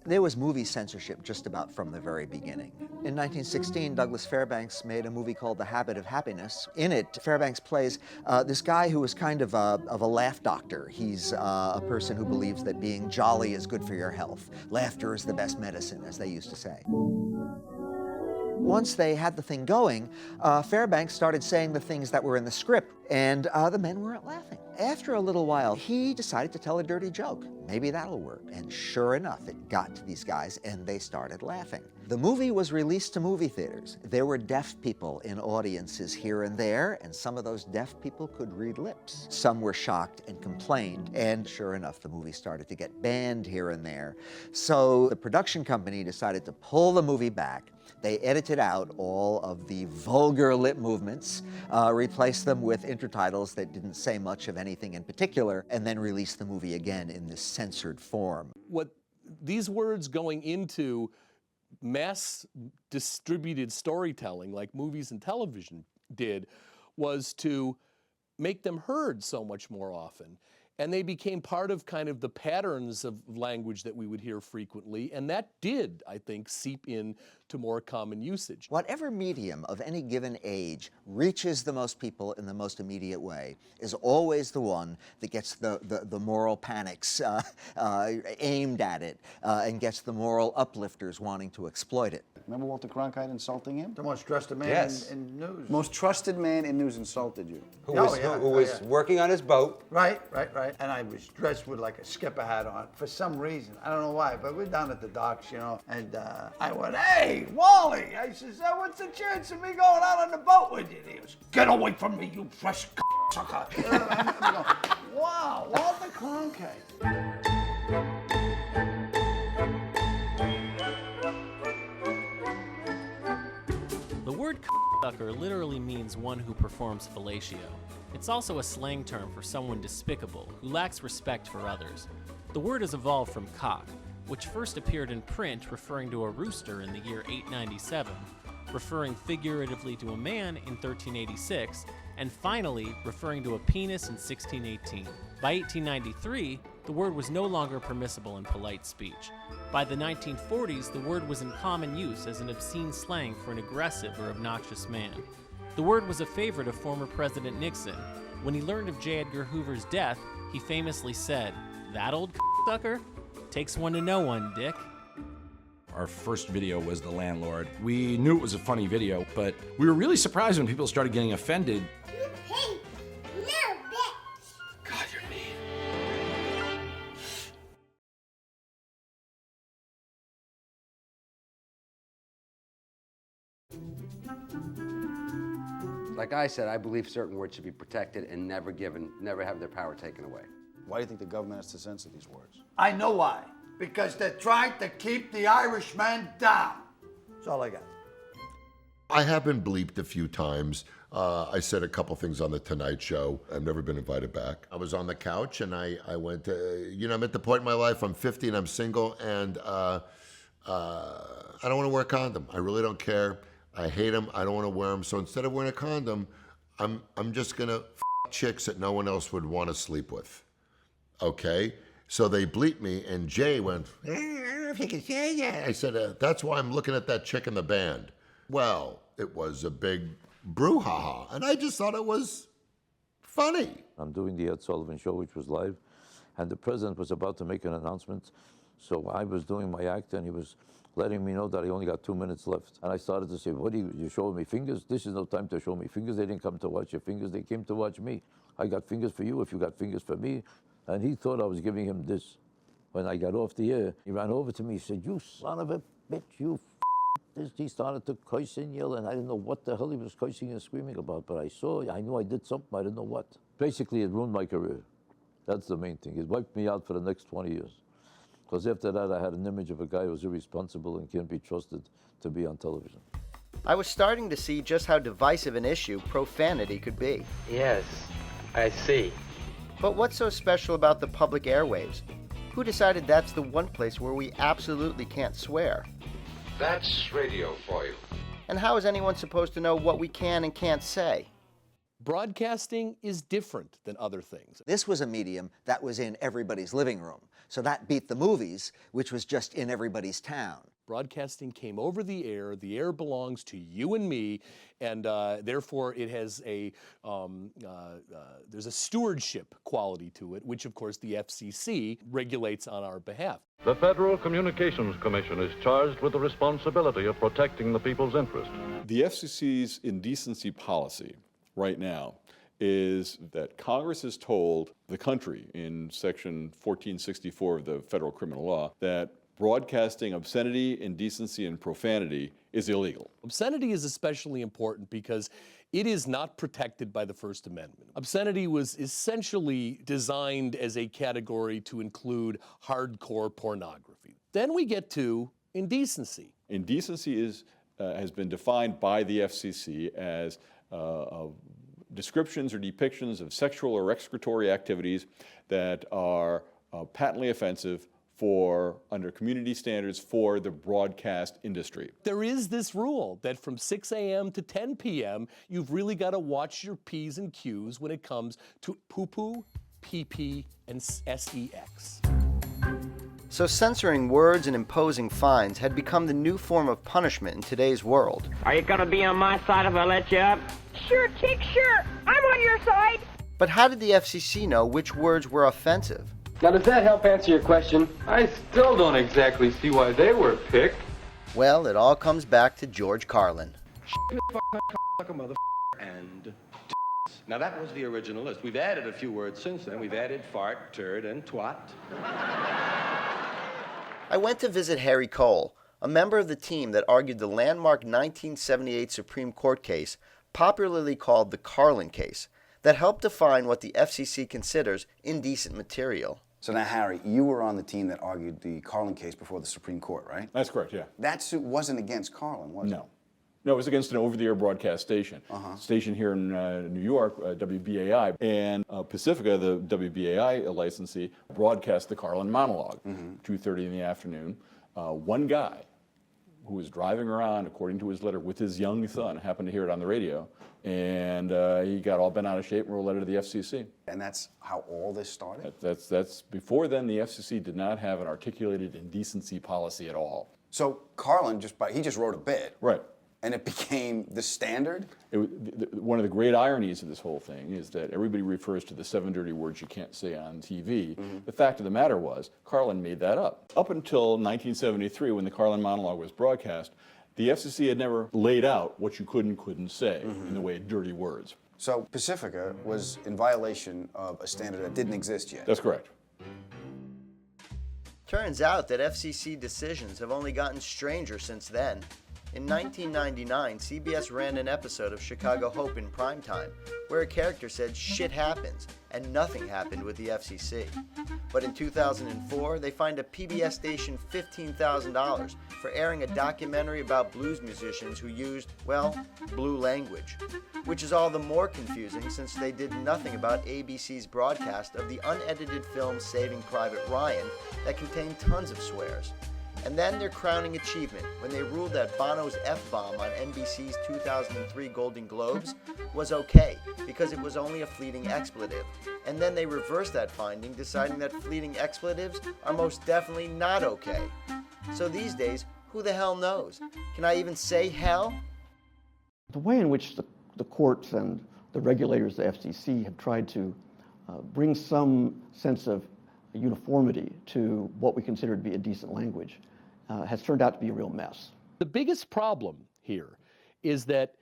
There was movie censorship just about from the very beginning. In 1916, Douglas Fairbanks made a movie called The Habit of Happiness. In it, Fairbanks plays this guy who is kind of a laugh doctor. He's a person who believes that being jolly is good for your health. Laughter is the best medicine, as they used to say. Once they had the thing going, Fairbanks started saying the things that were in the script, and the men weren't laughing. After a little while, he decided to tell a dirty joke. Maybe that'll work. And sure enough, it got to these guys, and they started laughing. The movie was released to movie theaters. There were deaf people in audiences here and there, and some of those deaf people could read lips. Some were shocked and complained, and sure enough, the movie started to get banned here and there. So the production company decided to pull the movie back. They edited out all of the vulgar lip movements, replaced them with intertitles that didn't say much of anything in particular, and then released the movie again in this censored form. What these words going into mass distributed storytelling like movies and television did was to make them heard so much more often. And they became part of kind of the patterns of language that we would hear frequently, and that did, I think, seep in to more common usage. Whatever medium of any given age reaches the most people in the most immediate way is always the one that gets the moral panics aimed at it and gets the moral uplifters wanting to exploit it. Remember Walter Cronkite insulting him? The most trusted man in news. Most trusted man in news insulted you. Who was working on his boat. Right. And I was dressed with like a skipper hat on for some reason. I don't know why, but we're down at the docks, you know, and I went, "Hey, Wally!" I says, "What's the chance of me going out on the boat with you?" And he goes, "Get away from me, you fresh sucker!" Wow, Walter Cronkite. The word "sucker" literally means one who performs fellatio. It's also a slang term for someone despicable, who lacks respect for others. The word has evolved from cock, which first appeared in print referring to a rooster in the year 897, referring figuratively to a man in 1386, and finally referring to a penis in 1618. By 1893, the word was no longer permissible in polite speech. By the 1940s, the word was in common use as an obscene slang for an aggressive or obnoxious man. The word was a favorite of former President Nixon. When he learned of J. Edgar Hoover's death, he famously said, "That old sucker? Takes one to know one, Dick." Our first video was The Landlord. We knew it was a funny video, but we were really surprised when people started getting offended. God, you're mean. Like I said, I believe certain words should be protected and never given, never have their power taken away. Why do you think the government has to censor these words? I know why. Because they're trying to keep the Irishman down. That's all I got. I have been bleeped a few times. I said a couple things on The Tonight Show. I've never been invited back. I was on the couch and I went, I'm at the point in my life, I'm 50 and I'm single, and I don't want to wear a condom. I really don't care. I hate them. I don't want to wear them. So instead of wearing a condom, I'm just going to f chicks that no one else would want to sleep with. Okay? So they bleeped me, and Jay went, "I don't know if you can say that." I said, "That's why I'm looking at that chick in the band." Well, it was a big brouhaha, and I just thought it was funny. I'm doing the Ed Sullivan Show, which was live, and the president was about to make an announcement. So I was doing my act, and he was letting me know that I only got 2 minutes left. And I started to say, "What are you showing me fingers? This is no time to show me fingers. They didn't come to watch your fingers. They came to watch me. I got fingers for you if you got fingers for me." And he thought I was giving him this. When I got off the air, he ran over to me. He said, "You son of a bitch, you this." He started to curse and yell, and I didn't know what the hell he was cursing and screaming about. But I knew I did something. I didn't know what. Basically, it ruined my career. That's the main thing. It wiped me out for the next 20 years. Because after that, I had an image of a guy who was irresponsible and can't be trusted to be on television. I was starting to see just how divisive an issue profanity could be. Yes, I see. But what's so special about the public airwaves? Who decided that's the one place where we absolutely can't swear? That's radio for you. And how is anyone supposed to know what we can and can't say? Broadcasting is different than other things. This was a medium that was in everybody's living room. So that beat the movies, which was just in everybody's town. Broadcasting came over the air. The air belongs to you and me, and therefore it has there's a stewardship quality to it, which of course the FCC regulates on our behalf. The Federal Communications Commission is charged with the responsibility of protecting the people's interest. The FCC's indecency policy right now is that Congress has told the country in Section 1464 of the Federal Criminal Law that broadcasting obscenity, indecency, and profanity is illegal. Obscenity is especially important because it is not protected by the First Amendment. Obscenity was essentially designed as a category to include hardcore pornography. Then we get to indecency. Indecency has been defined by the FCC as descriptions or depictions of sexual or excretory activities that are patently offensive under community standards for the broadcast industry. There is this rule that from 6 a.m. to 10 p.m., you've really got to watch your P's and Q's when it comes to poo-poo PP, and SEX. So censoring words and imposing fines had become the new form of punishment in today's world. Are you gonna be on my side if I let you up? Sure, Chick, sure. I'm on your side. But how did the FCC know which words were offensive? Now, does that help answer your question? I still don't exactly see why they were picked. Well, it all comes back to George Carlin. And now that was the original list. We've added a few words since then. We've added fart, turd, and twat. I went to visit Harry Cole, a member of the team that argued the landmark 1978 Supreme Court case, popularly called the Carlin case, that helped define what the FCC considers indecent material. So now, Harry, you were on the team that argued the Carlin case before the Supreme Court, right? That's correct, yeah. That suit wasn't against Carlin, was it? No. No, it was against an over-the-air broadcast station. Station here in New York, WBAI, and Pacifica, the WBAI licensee, broadcast the Carlin monologue, 2:30 in the afternoon. One guy who was driving around, according to his letter, with his young son, happened to hear it on the radio, and he got all bent out of shape and wrote a letter to the FCC. And that's how all this started? That's before then, the FCC did not have an articulated indecency policy at all. So Carlin, he just wrote a bit. Right. And it became the standard? One of the great ironies of this whole thing is that everybody refers to the 7 dirty words you can't say on TV. The fact of the matter was, Carlin made that up. Up until 1973, when the Carlin monologue was broadcast, the FCC had never laid out what you could and couldn't say in the way of dirty words. So Pacifica was in violation of a standard that didn't exist yet? That's correct. Turns out that FCC decisions have only gotten stranger since then. In 1999, CBS ran an episode of Chicago Hope in primetime, where a character said shit happens, and nothing happened with the FCC. But in 2004, they fined a PBS station $15,000 for airing a documentary about blues musicians who used, well, blue language. Which is all the more confusing since they did nothing about ABC's broadcast of the unedited film Saving Private Ryan that contained tons of swears. And then their crowning achievement, when they ruled that Bono's F-bomb on NBC's 2003 Golden Globes was okay, because it was only a fleeting expletive. And then they reversed that finding, deciding that fleeting expletives are most definitely not okay. So these days, who the hell knows? Can I even say hell? The way in which the courts and the regulators, the FCC, have tried to bring some sense of uniformity to what we consider to be a decent language has turned out to be a real mess. The biggest problem here is that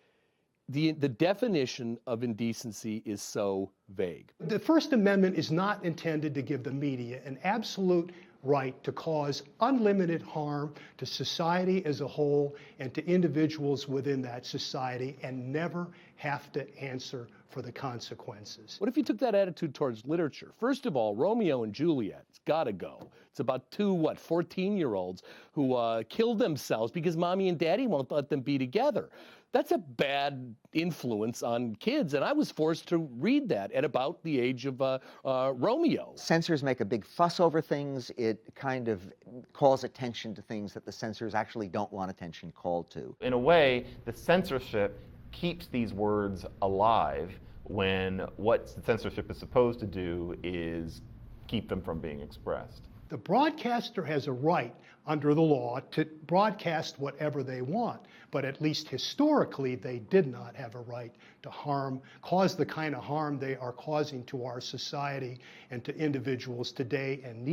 the definition of indecency is so vague. The First Amendment is not intended to give the media an absolute right to cause unlimited harm to society as a whole and to individuals within that society and never have to answer for the consequences. What if you took that attitude towards literature? First of all, Romeo and Juliet, it's gotta go. It's about two, 14-year-olds who killed themselves because mommy and daddy won't let them be together. That's a bad influence on kids, and I was forced to read that at about the age of Romeo. Censors make a big fuss over things. It kind of calls attention to things that the censors actually don't want attention called to. In a way, the censorship keeps these words alive when what censorship is supposed to do is keep them from being expressed. The broadcaster has a right under the law to broadcast whatever they want, but at least historically they did not have a right to cause the kind of harm they are causing to our society and to individuals today, and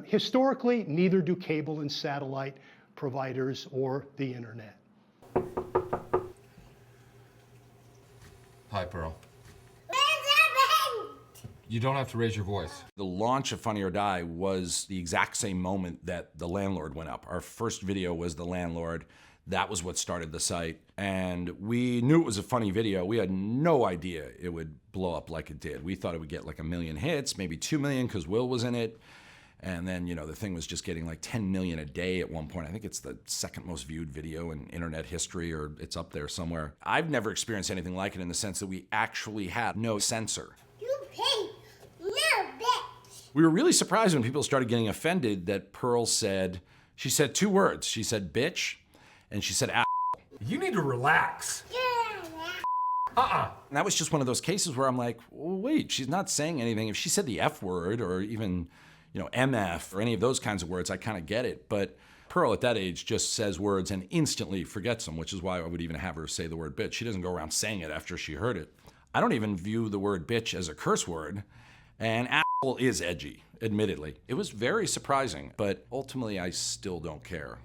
historically, neither do cable and satellite providers or the internet. Hi, Pearl. You don't have to raise your voice. The launch of Funny or Die was the exact same moment that The Landlord went up. Our first video was The Landlord. That was what started the site. And we knew it was a funny video. We had no idea it would blow up like it did. We thought it would get like 1 million hits, maybe 2 million because Will was in it. And then, the thing was just getting like 10 million a day at one point. I think it's the second most viewed video in internet history, or it's up there somewhere. I've never experienced anything like it in the sense that we actually had no censor. We were really surprised when people started getting offended that Pearl said 2 words. She said bitch, and she said ass. You need to relax. And that was just one of those cases where I'm like, well, wait, she's not saying anything. If she said the F word or even, MF or any of those kinds of words, I kind of get it. But Pearl at that age just says words and instantly forgets them, which is why I would even have her say the word bitch. She doesn't go around saying it after she heard it. I don't even view the word bitch as a curse word. And asshole is edgy, admittedly. It was very surprising, but ultimately I still don't care.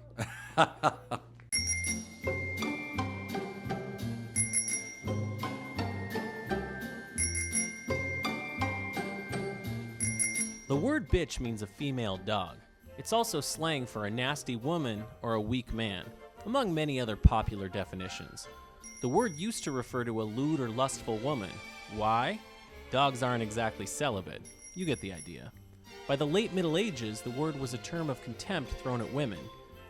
The word bitch means a female dog. It's also slang for a nasty woman or a weak man, among many other popular definitions. The word used to refer to a lewd or lustful woman. Why? Dogs aren't exactly celibate. You get the idea. By the late Middle Ages, the word was a term of contempt thrown at women.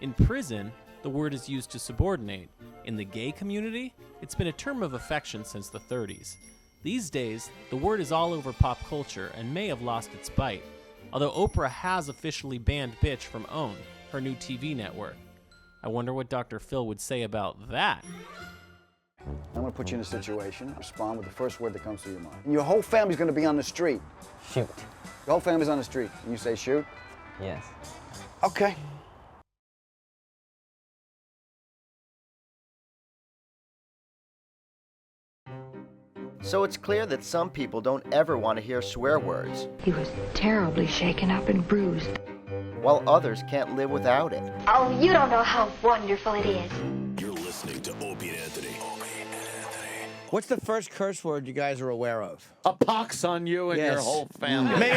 In prison, the word is used to subordinate. In the gay community, it's been a term of affection since the 30s. These days, the word is all over pop culture and may have lost its bite, although Oprah has officially banned bitch from OWN, her new TV network. I wonder what Dr. Phil would say about that. I'm gonna put you in a situation, respond with the first word that comes to your mind. And your whole family's gonna be on the street. Shoot. Your whole family's on the street, and you say shoot? Yes. Okay. So it's clear that some people don't ever want to hear swear words, He was terribly shaken up and bruised. while others can't live without it. Oh, you don't know how wonderful it is. You're listening to Opie and Anthony. What's the first curse word you guys are aware of? A pox on you and your Yes. whole family.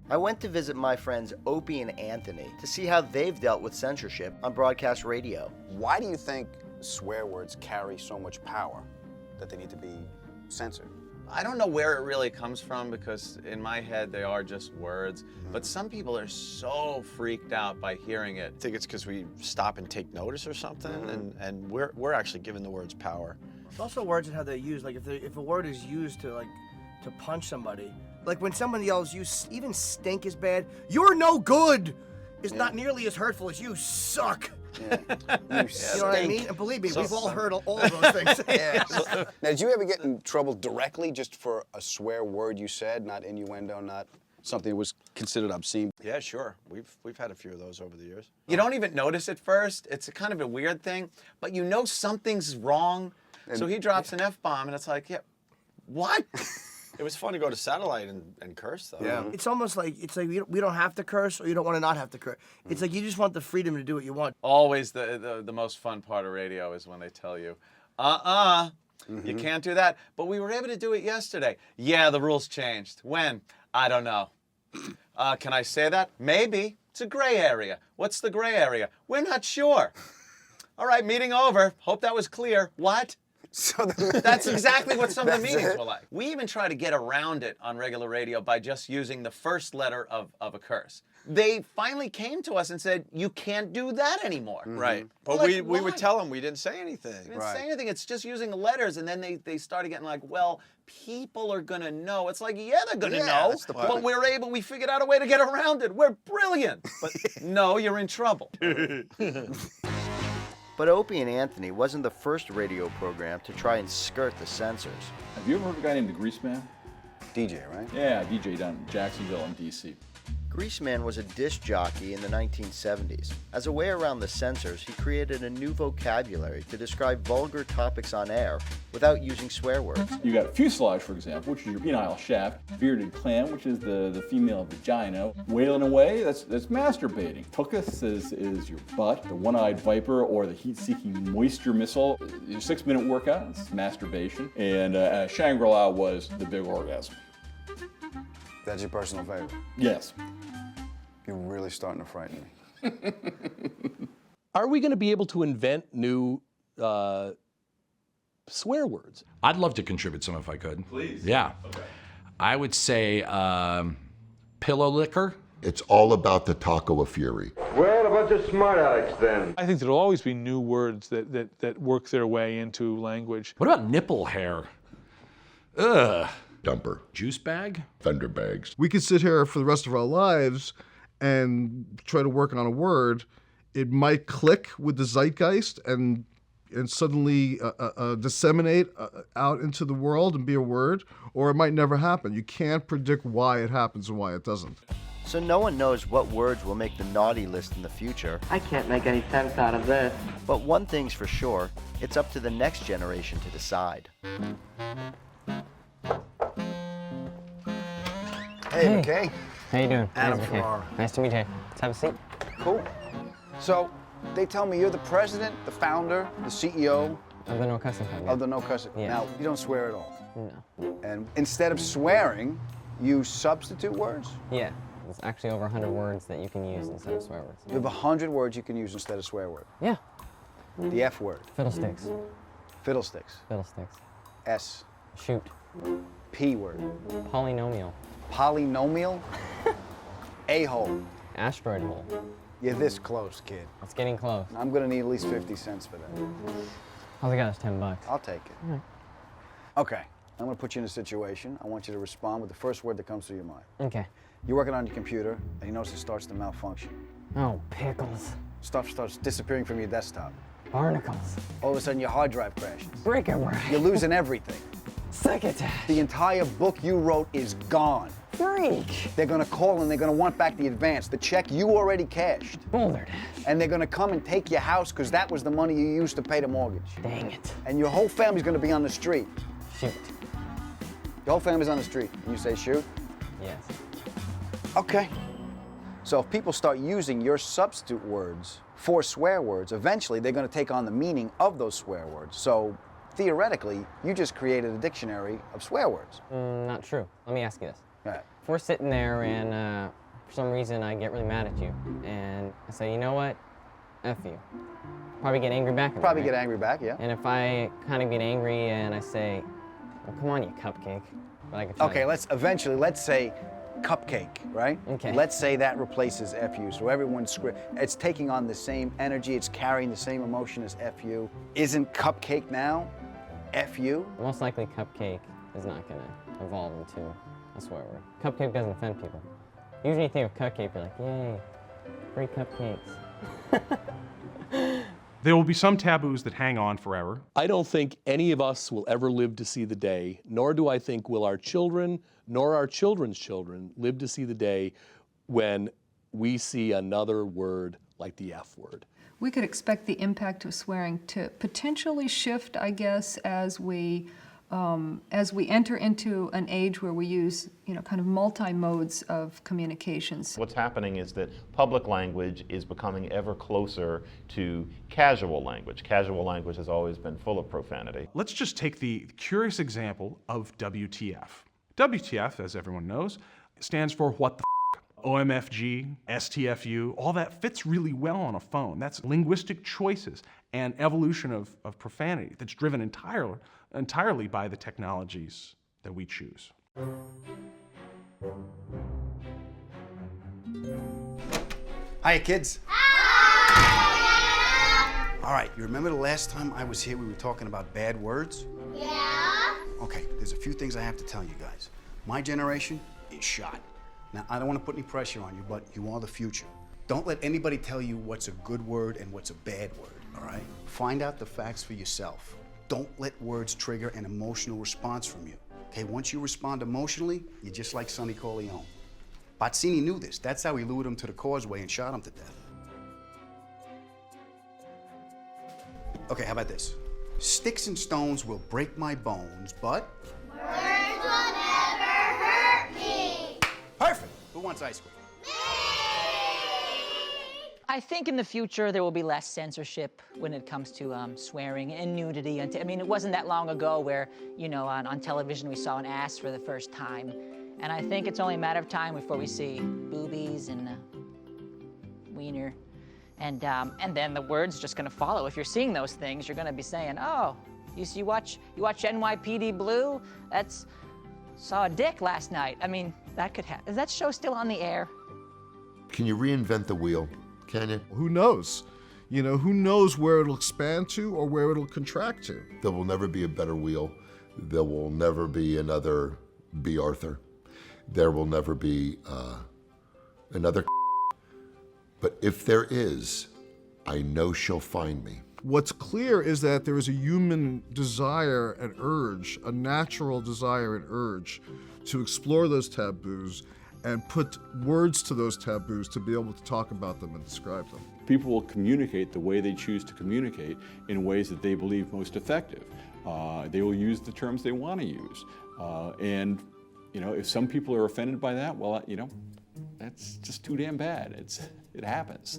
I went to visit my friends Opie and Anthony to see how they've dealt with censorship on broadcast radio. Why do you think swear words carry so much power that they need to be censored? I don't know where it really comes from because in my head they are just words, but some people are so freaked out by hearing it. I think it's because we stop and take notice or something, and we're actually giving the words power. It's also words and how they're used. Like if a word is used to punch somebody, like when someone yells, "You even stink" is bad. "You're no good" is not nearly as hurtful as "you suck." Yeah. You know what I mean? And believe me, we've all heard all of those things. Yeah. Now, did you ever get in trouble directly just for a swear word you said, not innuendo, not something that was considered obscene? Yeah, sure. We've had a few of those over the years. You don't even notice at first. It's a kind of a weird thing, but you know something's wrong. So he drops an F-bomb and it's like, yeah, what? It was fun to go to satellite and curse, though. Yeah. It's almost like we don't have to curse, or you don't want to not have to curse. It's like you just want the freedom to do what you want. Always the most fun part of radio is when they tell you, you can't do that. But we were able to do it yesterday. Yeah, the rules changed. When? I don't know. Can I say that? Maybe. It's a gray area. What's the gray area? We're not sure. All right, meeting over. Hope that was clear. What? So that's exactly what some of the meetings were like. We even try to get around it on regular radio by just using the first letter of a curse. They finally came to us and said, you can't do that anymore. Right. But We're like, we would "Why?" tell them we didn't say anything. We didn't say anything. It's just using the letters. And then they started getting like, well, people are going to know. It's like, yeah, they're going to know. That's the But point. we figured out a way to get around it. We're brilliant. But no, you're in trouble. But Opie and Anthony wasn't the first radio program to try and skirt the censors. Have you ever heard of a guy named the Greaseman? DJ, right? Yeah, DJ down in Jacksonville in D.C. Greaseman was a disc jockey in the 1970s. As a way around the censors, he created a new vocabulary to describe vulgar topics on air without using swear words. You got fuselage, for example, which is your penile shaft. Bearded clam, which is the female vagina. Wailing away, that's masturbating. Tuchus is your butt. The one-eyed viper or the heat-seeking moisture missile. Your 6-minute workout, it's masturbation. And Shangri-La was the big orgasm. That's your personal favorite? Yes. You're really starting to frighten me. Are we going to be able to invent new swear words? I'd love to contribute some if I could. Please. Yeah. Okay. I would say pillow licker. It's all about the taco of fury. Well, a bunch of smart alecks then. I think there'll always be new words that work their way into language. What about nipple hair? Ugh. Dumper. Juice bag? Thunder bags. We could sit here for the rest of our lives and try to work on a word. It might click with the zeitgeist, and and suddenly disseminate out into the world and be a word, or it might never happen. You can't predict why it happens and why it doesn't. So no one knows what words will make the naughty list in the future. I can't make any sense out of this. But one thing's for sure, it's up to the next generation to decide. Hey, McKay. How you doing? Adam Nice, Ferrara. Nice to meet you. Let's have a seat. Cool. So, they tell me you're the president, the founder, the CEO of the No Cussing Club. of the No Cussing. Yeah. Now, you don't swear at all. No. And instead of swearing, you substitute words? Yeah. There's actually over 100 words that you can use instead of swear words. You have 100 words you can use instead of swear word. Yeah. The F word. Fiddlesticks. Fiddlesticks. Fiddlesticks. S. Shoot. P word. Polynomial. Polynomial. A-hole. Asteroid hole. You're this close, kid. It's getting close. I'm gonna need at least 50 cents for that. All I got is $10. I'll take it. All right. Okay, I'm gonna put you in a situation. I want you to respond with the first word that comes to your mind. Okay. You're working on your computer, and you notice it starts to malfunction. Oh, pickles. Stuff starts disappearing from your desktop. Barnacles. All of a sudden, your hard drive crashes. Bric-a-brac. You're losing everything. Succotash. The entire book you wrote is gone. Freak. They're gonna call and they're gonna want back the advance, the check you already cashed. Boulder Dash. And they're gonna come and take your house because that was the money you used to pay the mortgage. Dang it. And your whole family's gonna be on the street. Shoot. Your whole family's on the street. And you say shoot? Yes. Okay. So if people start using your substitute words for swear words, eventually they're gonna take on the meaning of those swear words. So theoretically, you just created a dictionary of swear words. Not true. Let me ask you this. All right. If we're sitting there and for some reason I get really mad at you and I say, you know what? F you. Probably get angry back at me, Probably right? get angry back, yeah. And if I kind of get angry and I say, well, come on, you cupcake. But I can tell Okay, you. let's say cupcake, right? Okay. Let's say that replaces FU. So everyone's it's taking on the same energy, it's carrying the same emotion as FU. Isn't cupcake now FU? Most likely cupcake is not going to evolve into a swear word. Cupcake doesn't offend people. Usually you think of cupcake, you're like, yay, free cupcakes. There will be some taboos that hang on forever. I don't think any of us will ever live to see the day, nor do I think will our children, nor our children's children live to see the day when we see another word like the F word. We could expect the impact of swearing to potentially shift, I guess, as we enter into an age where we use, kind of multi-modes of communications. What's happening is that public language is becoming ever closer to casual language. Casual language has always been full of profanity. Let's just take the curious example of WTF. WTF, as everyone knows, stands for what the f***. OMFG, STFU, all that fits really well on a phone. That's linguistic choices and evolution of profanity that's driven entirely by the technologies that we choose. Hiya, kids. All right, you remember the last time I was here, we were talking about bad words? Yeah. Okay, there's a few things I have to tell you guys. My generation is shot. Now, I don't want to put any pressure on you, but you are the future. Don't let anybody tell you what's a good word and what's a bad word, all right? Find out the facts for yourself. Don't let words trigger an emotional response from you. Okay, once you respond emotionally, you're just like Sonny Corleone. Bazzini knew this. That's how he lured him to the causeway and shot him to death. Okay, how about this? Sticks and stones will break my bones, but... Words will never hurt me. Perfect. Who wants ice cream? I think in the future there will be less censorship when it comes to swearing and nudity. I mean, it wasn't that long ago where, on television we saw an ass for the first time. And I think it's only a matter of time before we see boobies and wiener. And then the word's just gonna follow. If you're seeing those things, you're gonna be saying, oh, you watch NYPD Blue? Saw a dick last night. I mean, that could happen. Is that show still on the air? Can you reinvent the wheel? Can you? Who knows? Who knows where it'll expand to or where it'll contract to? There will never be a better wheel. There will never be another B. Arthur. There will never be another. But if there is, I know she'll find me. What's clear is that there is a human desire and urge, a natural desire and urge, to explore those taboos and put words to those taboos to be able to talk about them and describe them. People will communicate the way they choose to communicate in ways that they believe most effective. They will use the terms they want to use. And if some people are offended by that, well, that's just too damn bad. It happens.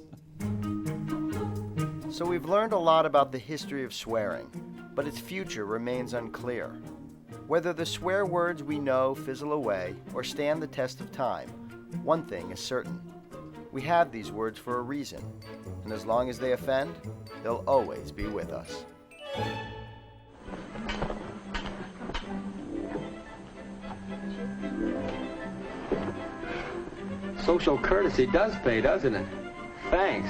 So we've learned a lot about the history of swearing, but its future remains unclear. Whether the swear words we know fizzle away or stand the test of time, one thing is certain. We have these words for a reason, and as long as they offend, they'll always be with us. Social courtesy does pay, doesn't it? Thanks.